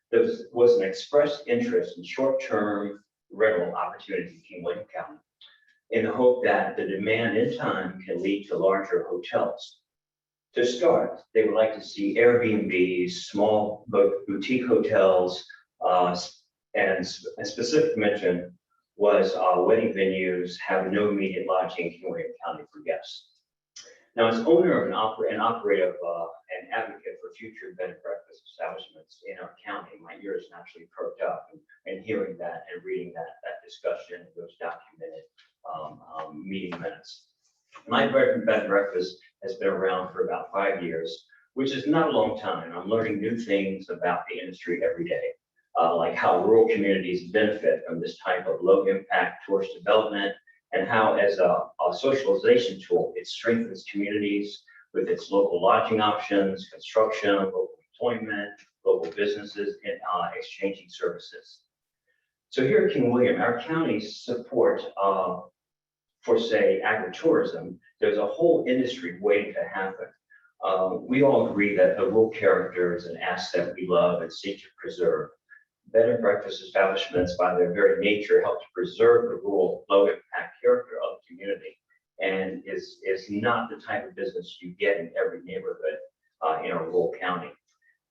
There was an expressed interest in short-term rental opportunities in King William County in the hope that the demand in time can lead to larger hotels. To start, they would like to see Airbnbs, small boutique hotels, and a specific mention was wedding venues have no immediate lodging in King William County for guests. Now, as owner of an operator and advocate for future bed and breakfast establishments in our county, my ears naturally perked up and hearing that and reading that discussion, those documented meeting minutes. My bed and breakfast has been around for about 5 years, which is not a long time. I'm learning new things about the industry every day, like how rural communities benefit from this type of low impact tourist development, and how as a socialization tool, it strengthens communities with its local lodging options, construction, local employment, local businesses, and exchanging services. So here at King William, our county's support for, say, agritourism, there's a whole industry waiting to happen. We all agree that the rural character is an asset we love and seek to preserve. Bed and breakfast establishments, by their very nature, help to preserve the rural, low-impact character of the community, and is not the type of business you get in every neighborhood in a rural county.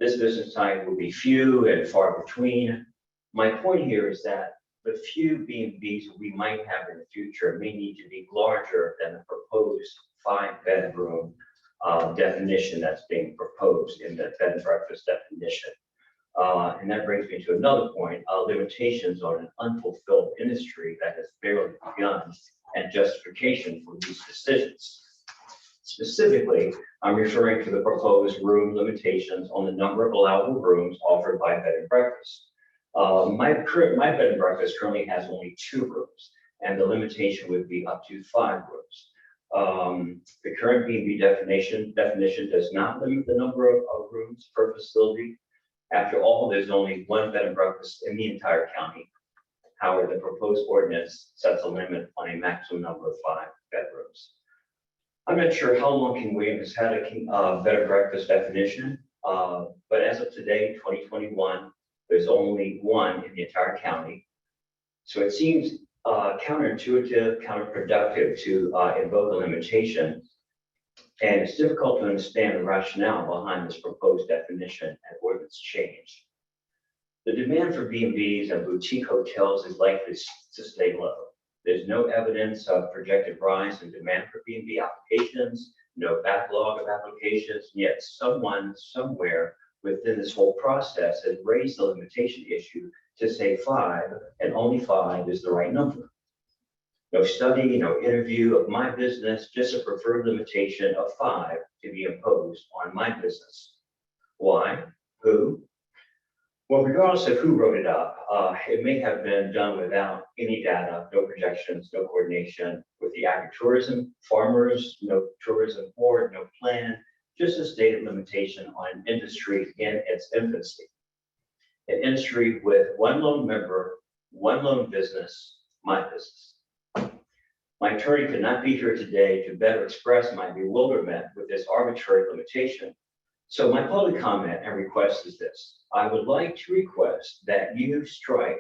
This business type will be few and far between. My point here is that the few B&Bs we might have in the future may need to be larger than the proposed 5-bedroom definition that's being proposed in the bed and breakfast definition. And that brings me to another point, limitations on an unfulfilled industry that has barely begun and justification for these decisions. Specifically, I'm referring to the proposed room limitations on the number of allowable rooms offered by bed and breakfast. My bed and breakfast currently has only 2 rooms, and the limitation would be up to 5 rooms. The current B&B definition does not limit the number of rooms per facility. After all, there's only 1 bed and breakfast in the entire county. However, the proposed ordinance sets a limit on a maximum number of 5 bedrooms. I'm not sure how long King William has had a bed and breakfast definition. But as of today, 2021, there's only one in the entire county. So it seems counterintuitive, counterproductive to invoke a limitation. And it's difficult to understand the rationale behind this proposed definition and ordinance change. The demand for B&Bs and boutique hotels is likely to stay low. There's no evidence of projected rise in demand for B&B applications, no backlog of applications, yet someone somewhere within this whole process has raised the limitation issue to say 5, and only 5 is the right number. No study, no interview of my business, just a preferred limitation of 5 to be imposed on my business. Why? Who? Well, regardless of who wrote it up, it may have been done without any data, no projections, no coordination with the agritourism farmers, no tourism board, no plan, just a stated limitation on an industry in its infancy. An industry with one lone member, one lone business, my business. My attorney could not be here today to better express my bewilderment with this arbitrary limitation. So my public comment and request is this. I would like to request that you strike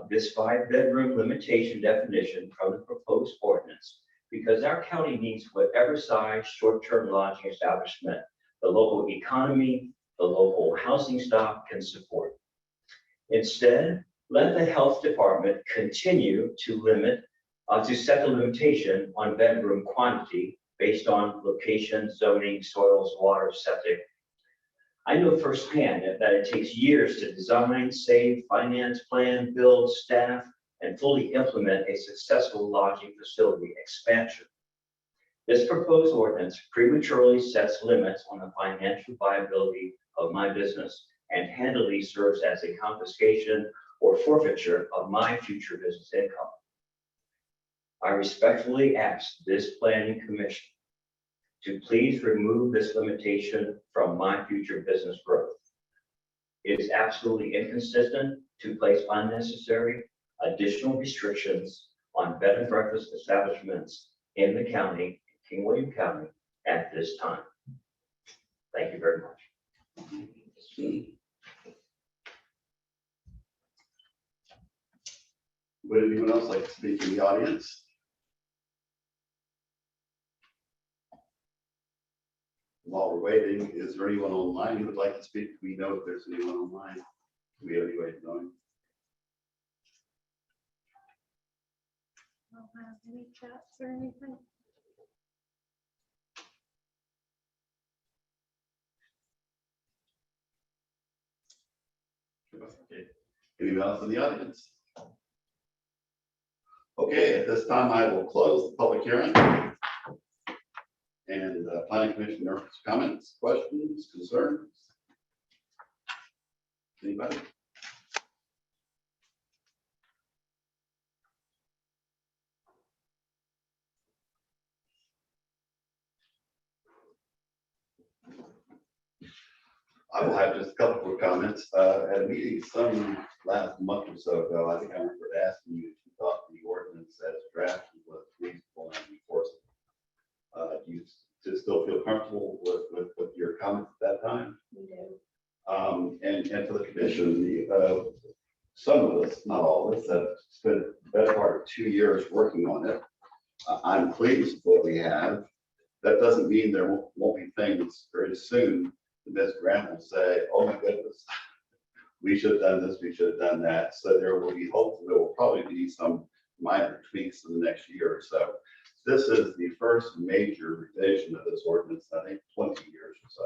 this 5-bedroom limitation definition from the proposed ordinance, because our county needs whatever size short-term lodging establishment the local economy, the local housing stock can support. Instead, let the health department continue to set the limitation on bedroom quantity based on location, zoning, soils, water, septic. I know firsthand that it takes years to design, save, finance, plan, build, staff, and fully implement a successful lodging facility expansion. This proposed ordinance prematurely sets limits on the financial viability of my business and handily serves as a confiscation or forfeiture of my future business income. I respectfully ask this planning commission to please remove this limitation from my future business growth. It is absolutely inconsistent to place unnecessary additional restrictions on bed and breakfast establishments in the county, King William County, at this time. Thank you very much. Would anyone else like to speak in the audience? While we're waiting, is there anyone online who would like to speak? We know if there's anyone online. Do we have any way of knowing? Don't have any chats or anything. Okay. Anyone else in the audience? Okay, at this time, I will close the public hearing. And planning commissioner comments, questions, concerns? Anybody? I will have just a couple of comments. At a meeting some last month or so ago, I think I remember asking you if you thought the ordinance as drafted was reasonable and enforceable. Do you still feel comfortable with your comments at that time? We do. And for the commission, some of us, not all of us, have spent the better part of 2 years working on it. I'm pleased with what we have. That doesn't mean there won't be things very soon that Ms. Grant will say, oh my goodness, we should have done this, we should have done that. So there will be, hopefully, there will probably be some minor tweaks in the next year or so. This is the first major revision of this ordinance, I think, 20 years or so.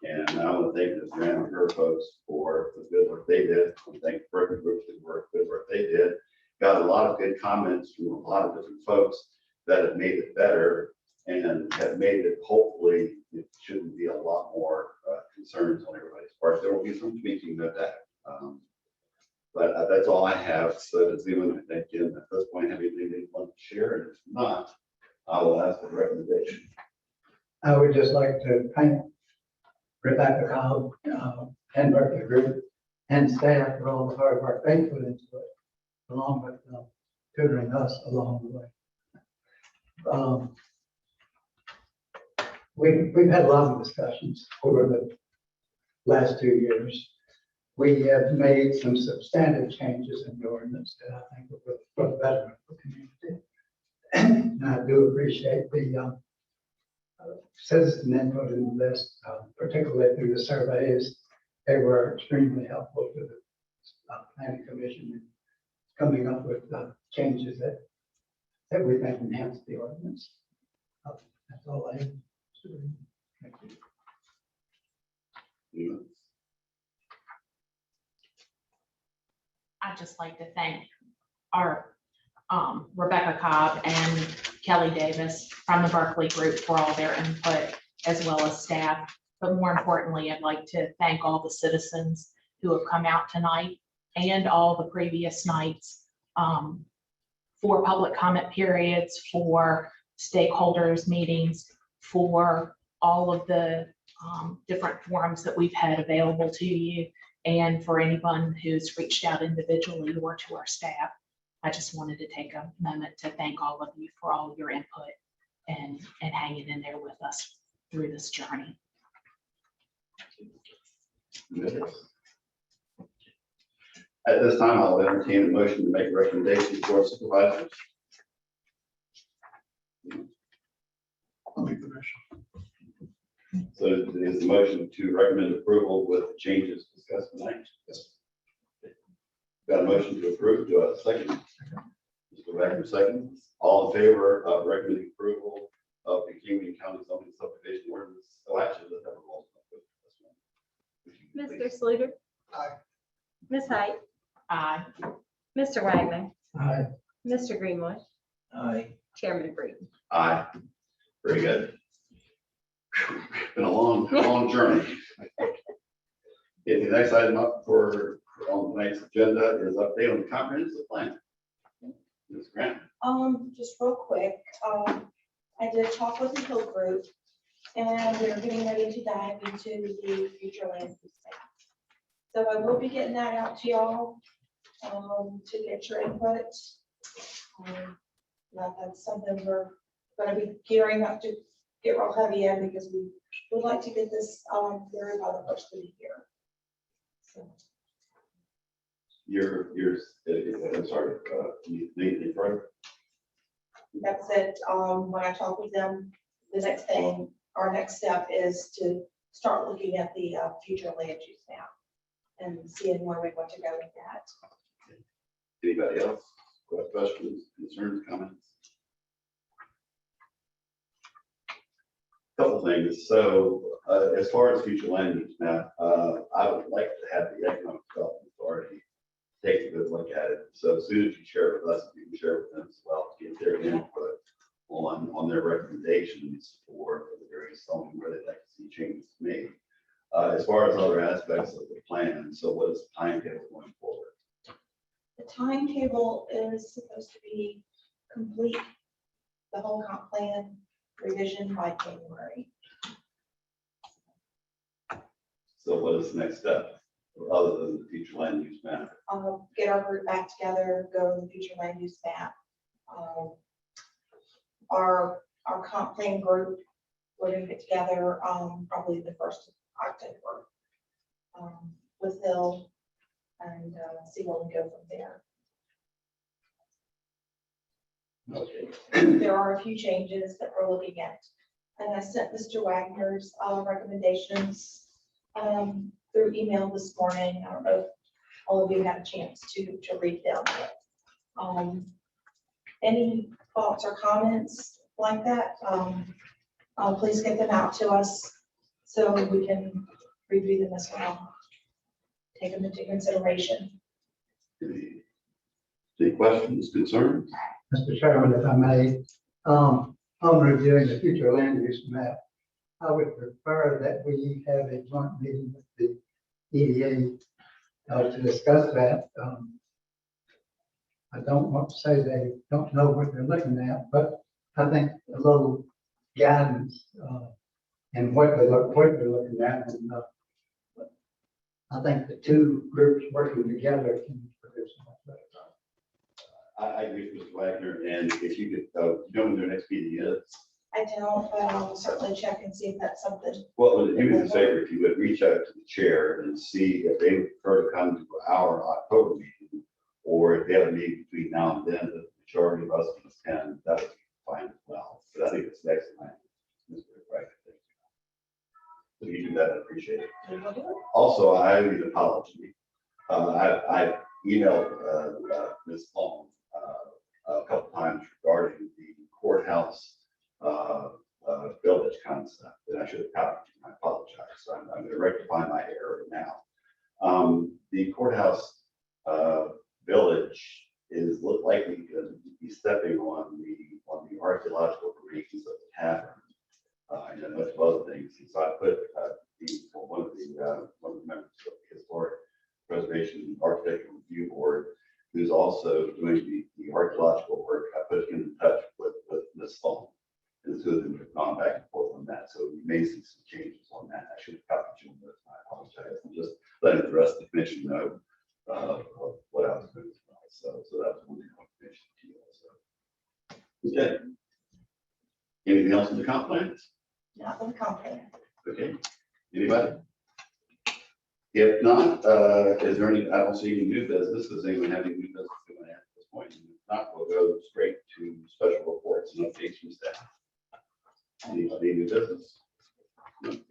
And I want to thank Ms. Grant and her folks for the good work they did. I want to thank Berkeley Group for the good work they did. Got a lot of good comments from a lot of different folks that have made it better and have made it, hopefully, it shouldn't be a lot more concerns on everybody's part. There will be some tweaking, no doubt. But that's all I have. So does anyone, again, at this point, have anything they want to share? And if not, I will ask for a recommendation. I would just like to thank Rebecca Cobb and Berkeley Group and staff for all the hard work they put into it, along with tutoring us along the way. We've had a lot of discussions over the llast 2 years. We have made some substantive changes in the ordinance that I think are for the betterment of the community. And I do appreciate the citizen input in this, particularly through the surveys. They were extremely helpful to the planning commission in coming up with changes that we think enhance the ordinance. That's all I have. Thank you. I'd just like to thank our Rebecca Cobb and Kelly Davis from the Berkeley Group for all their input, as well as staff. But more importantly, I'd like to thank all the citizens who have come out tonight and all the previous nights for public comment periods, for stakeholders meetings, for all of the different forums that we've had available to you, and for anyone who's reached out individually or to our staff. I just wanted to take a moment to thank all of you for all your input and hanging in there with us through this journey. At this time, I'll entertain a motion to make recommendations for supervisors. I'll make the motion. So is the motion to recommend approval with the changes discussed tonight? Yes. Got a motion to approve. Do I have a second? Mr. Wagner, second. All in favor of recommending approval of the King County zoning subdivision ordinance? Oh, actually, let's have a roll call. Mr. Sluter? Aye. Ms. Height? Aye. Mr. Wagner? Aye. Mr. Greenwood? Aye. Chairman Breeden? Aye. Very good. Been a long journey. Okay, the next item up on tonight's agenda is update on the comprehensive plan. Ms. Grant. Just real quick, I did talk with the Hill Group, and we're getting ready to dive into the future land use map. So I will be getting that out to y'all, to get your input. That's something we're gonna be gearing up to get real heavy in, because we would like to get this, cleared by the first of the year. So, I'm sorry, anything further? that's it. When I talk with them, our next step is to start looking at the future land use map and seeing where we want to go with that. Anybody else? Questions, concerns, comments? Couple things. So as far as future land use map, I would like to have the Economic Development Authority take a good look at it. So as soon as you share it with us, you can share it with them as well to get their input on their recommendations for the various zoning where they'd like to see changes made. As far as other aspects of the plan, so what is the timetable going forward? The timetable is supposed to be complete, the whole comp plan revision by January. So what is the next step other than the future land use map? Get our group back together, go to the future land use map. Our comp plan group, we're gonna get together, probably the 1st of October, with Hill, and see where we go from there. Okay. There are a few changes that we're looking at, and I sent Mr. Wagner's recommendations through email this morning. I don't know if all of you had a chance to read them. Any thoughts or comments like that, please get them out to us so we can review them as well. Take them into consideration. Any questions, concerns? Mr. Chairman, if I may, on reviewing the future land use map, I would prefer that we have a joint meeting with the EDA to discuss that. I don't want to say they don't know what they're looking at, but I think a little guidance in what they're looking at. And I think the two groups working together can produce much better. I agree with Mr. Wagner, and if you could, you know when their next meeting is? I don't, but I'll certainly check and see if that's something. Well, would you do me a favor if you would reach out to the chair and see if they would prefer to come to our October meeting, or if they have a meeting between now and then, the majority of us can attend, that would be fine as well. But I think it's next time. Right. So you do that, I appreciate it. Also, I owe you an apology. I emailed Ms. Long a couple times regarding the courthouse village concept, and I should have copied you. I apologize. So I'm going to rectify my error now. The courthouse village is likely to be stepping on the archaeological remains of the cavern and a bunch of other things. And so I put one of the members of the Historic Preservation and Architectural Review Board, who's also doing the archaeological work. I put him in touch with Ms. Long. And the two of them have gone back and forth on that. So you may see some changes on that. I should have copied you on this. I apologize. I'm just letting the rest of the commission know of what I was doing as well. So that was one information to you also. Okay. Anything else in the comp plans? Not with compliment. Okay. Anybody? If not, is there any, I don't see any new business. Does anyone have any new business going on at this point? If not, we'll go straight to special reports and updates from staff. Anybody new business? Okay,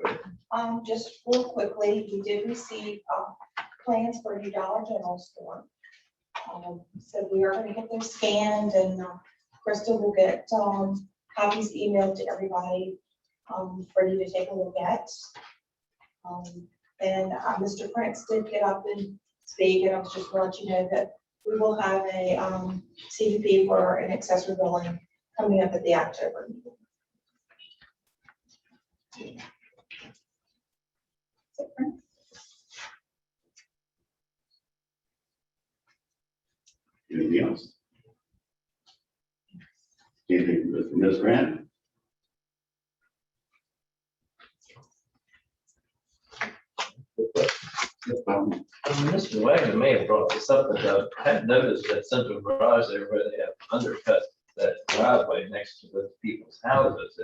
go ahead. Just real quickly, we did receive plans for a new Dollar General store. So we are going to get those scanned, and Crystal will get copies emailed to everybody for you to take a look at. And Mr. Prince did get up and speak, and I was just going to let you know that we will have a CUP for an accessory building coming up at the October meeting. Anything else? Anything from Ms. Grant? Mr. Wagner may have brought this up, but I had noticed that Central Garage there where they have undercut that driveway next to the people's houses.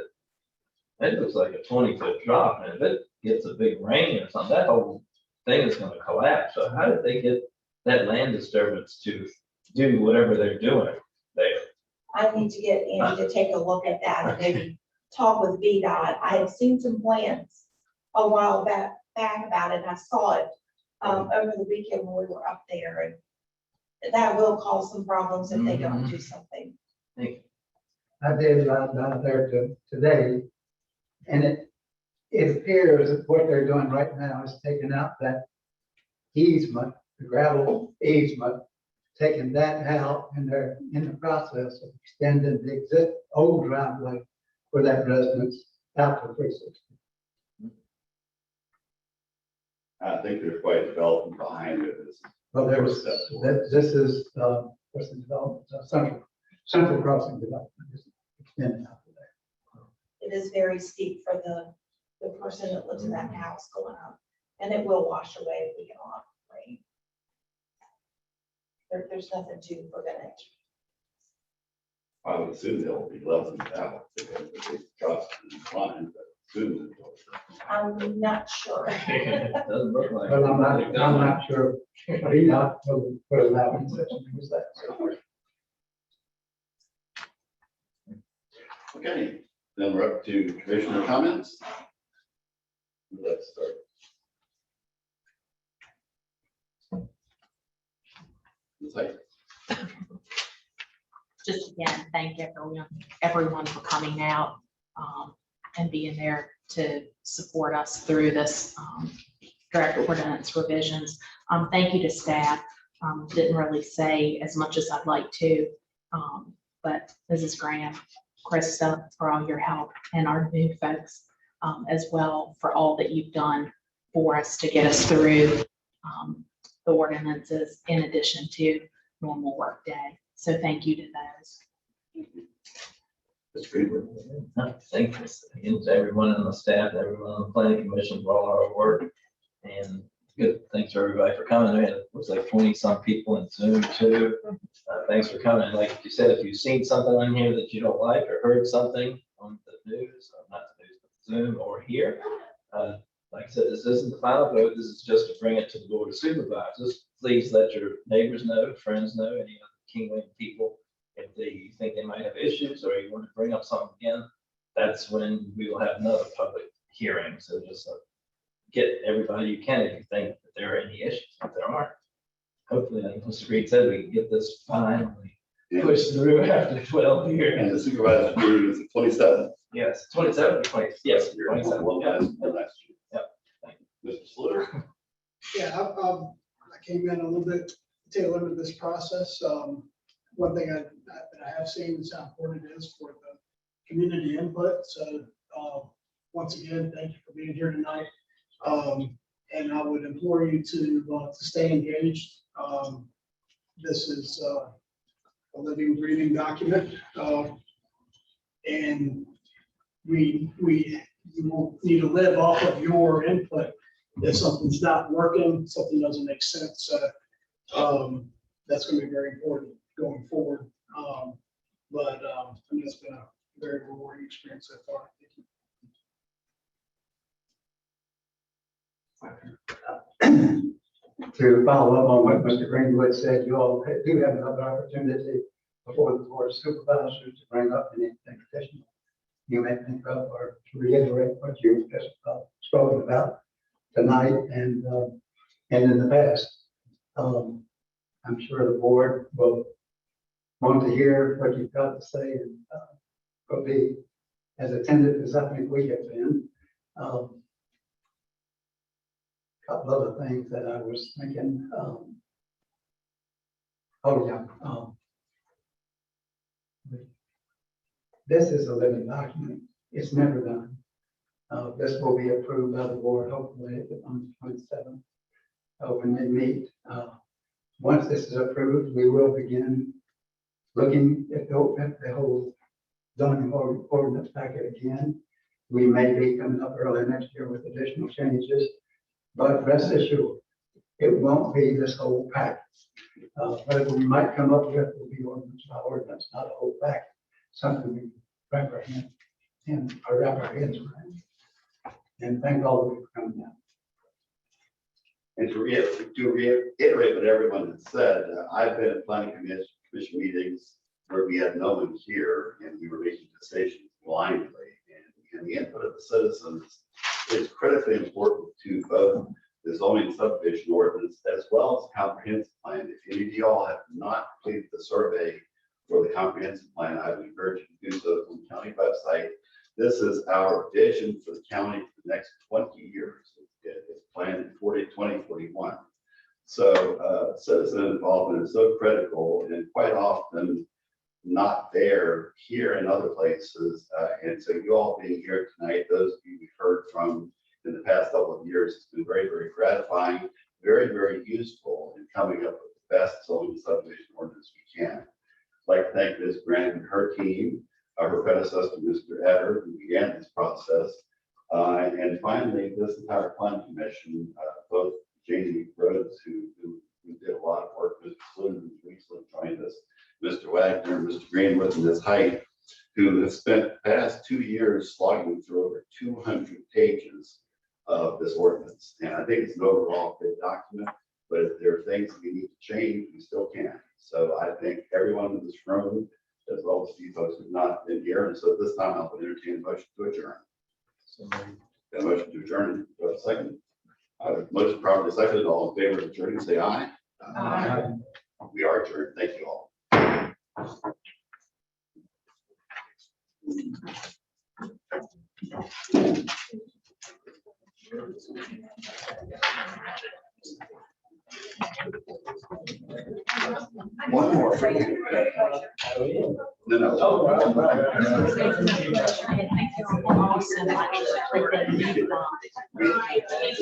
It looks like a 20-foot drop, and if it gets a big rain or something, that whole thing is gonna collapse. So how did they get that land disturbance to do whatever they're doing there? I need to get Andy to take a look at that and maybe talk with VDOT. I had seen some plans a while back about it, and I saw it over the weekend when we were up there, and that will cause some problems if they don't do something. I did ride down there today, and it appears that what they're doing right now is taking out that easement, the gravel easement, taking that out, and they're in the process of extending the old driveway for that residence out to 360. I think there's quite a development behind it. Well, this is, what's the development, Central Crossing development, is extending out to there. It is very steep for the person that lives in that house going up, and it will wash away if we get a lot of rain. There's nothing to prevent it. I would assume they'll be leveling it out because they trust and fine, but soon. I'm not sure. Doesn't look like. But I'm not sure, he not put a allowing such a thing as that. So. Okay, then we're up to commissioner comments. Let's start. Just again, thank everyone for coming out and being there to support us through this draft ordinance revisions. Thank you to staff. Didn't really say as much as I'd like to, but Mrs. Graham, Krista, for all your help, and our new folks as well for all that you've done for us to get us through the ordinances in addition to normal work day. So thank you to those. Thank you to everyone on the staff, everyone on the planning commission for all our work. And good, thanks for everybody for coming. It looks like 20-some people in Zoom too. Thanks for coming. Like you said, if you've seen something on here that you don't like or heard something on news, not the news, but Zoom or here. Like I said, this isn't the final vote. This is just to bring it to the Board of Supervisors. Please let your neighbors know, friends know, any other King William people, if you think they might have issues or you want to bring up something again, that's when we will have another public hearing. So just get everybody you can if you think that there are any issues. If there aren't, hopefully, like Mr. Reed said, we can get this finally pushed through after 12 years. And the supervisor meeting is the 27th. Yes, 27, 20, yes, Year, 27. one Yeah. last year. Yep. Thank Mr. Sluter? Yeah, I came in a little bit tail end of this process. One thing that I have seen is how important it is for the community input. So once again, thank you for being here tonight. And I would implore you to stay engaged. This is a living, breathing document. And you will need to live off of your input. If something's not working, something doesn't make sense. That's going to be very important going forward. But it's been a very rewarding experience so far. Thank you. To follow up on what Mr. Greenwood said, you all do have another opportunity before the Board of Supervisors to bring up anything additional you may think of, or to reiterate what you've just spoken about tonight and in the past. I'm sure the board will want to hear what you've got to say and will be as attentive as I think we have been. Couple other things that I was thinking. This is a living document. It's never done. This will be approved by the board, hopefully on the 27th, when they meet. Once this is approved, we will begin looking at the whole zoning ordinance packet again. We may be coming up early next year with additional changes, but rest assured, it won't be this whole packet. What we might come up with will be ordinance by ordinance, not a whole packet. Something we wrap our hands around. And thank all of you for coming out. And to reiterate what everyone has said, I've been at planning commission meetings where we had no one here and we were making decisions blindly. And the input of the citizens is critically important to both the zoning subdivision ordinance as well as the comprehensive plan. If any of y'all have not completed the survey for the comprehensive plan, I would encourage you to do so on the county website. This is our vision for the county for the next 20 years. It's planned in 2041. So citizen involvement is so critical and quite often not there here in other places. And so you all being here tonight, those of you we've heard from in the past couple of years, it's been very, very gratifying, very, very useful in coming up with the best zoning subdivision ordinance we can. I'd like to thank Ms. Grant and her team, her predecessor, Mr. Etter, who began this process. And finally, this entire planning commission, both Jamie Rhodes, who did a lot of work, Mr. Sluter, who recently joined us, Mr. Wagner, Mr. Greenwood, and Ms. Height, who have spent the past 2 years slogging through over 200 pages of this ordinance. And I think it's an overall good document, but if there are things we need to change, we still can. So I think everyone in this room, as well as you folks who have not been here, and so at this time, I'll entertain a motion to adjourn. So a motion to adjourn, do I have a second? Motion properly seconded, all in favor of adjourning, say aye. Aye. We are adjourned, thank you all. One more. No, no. Oh, wow.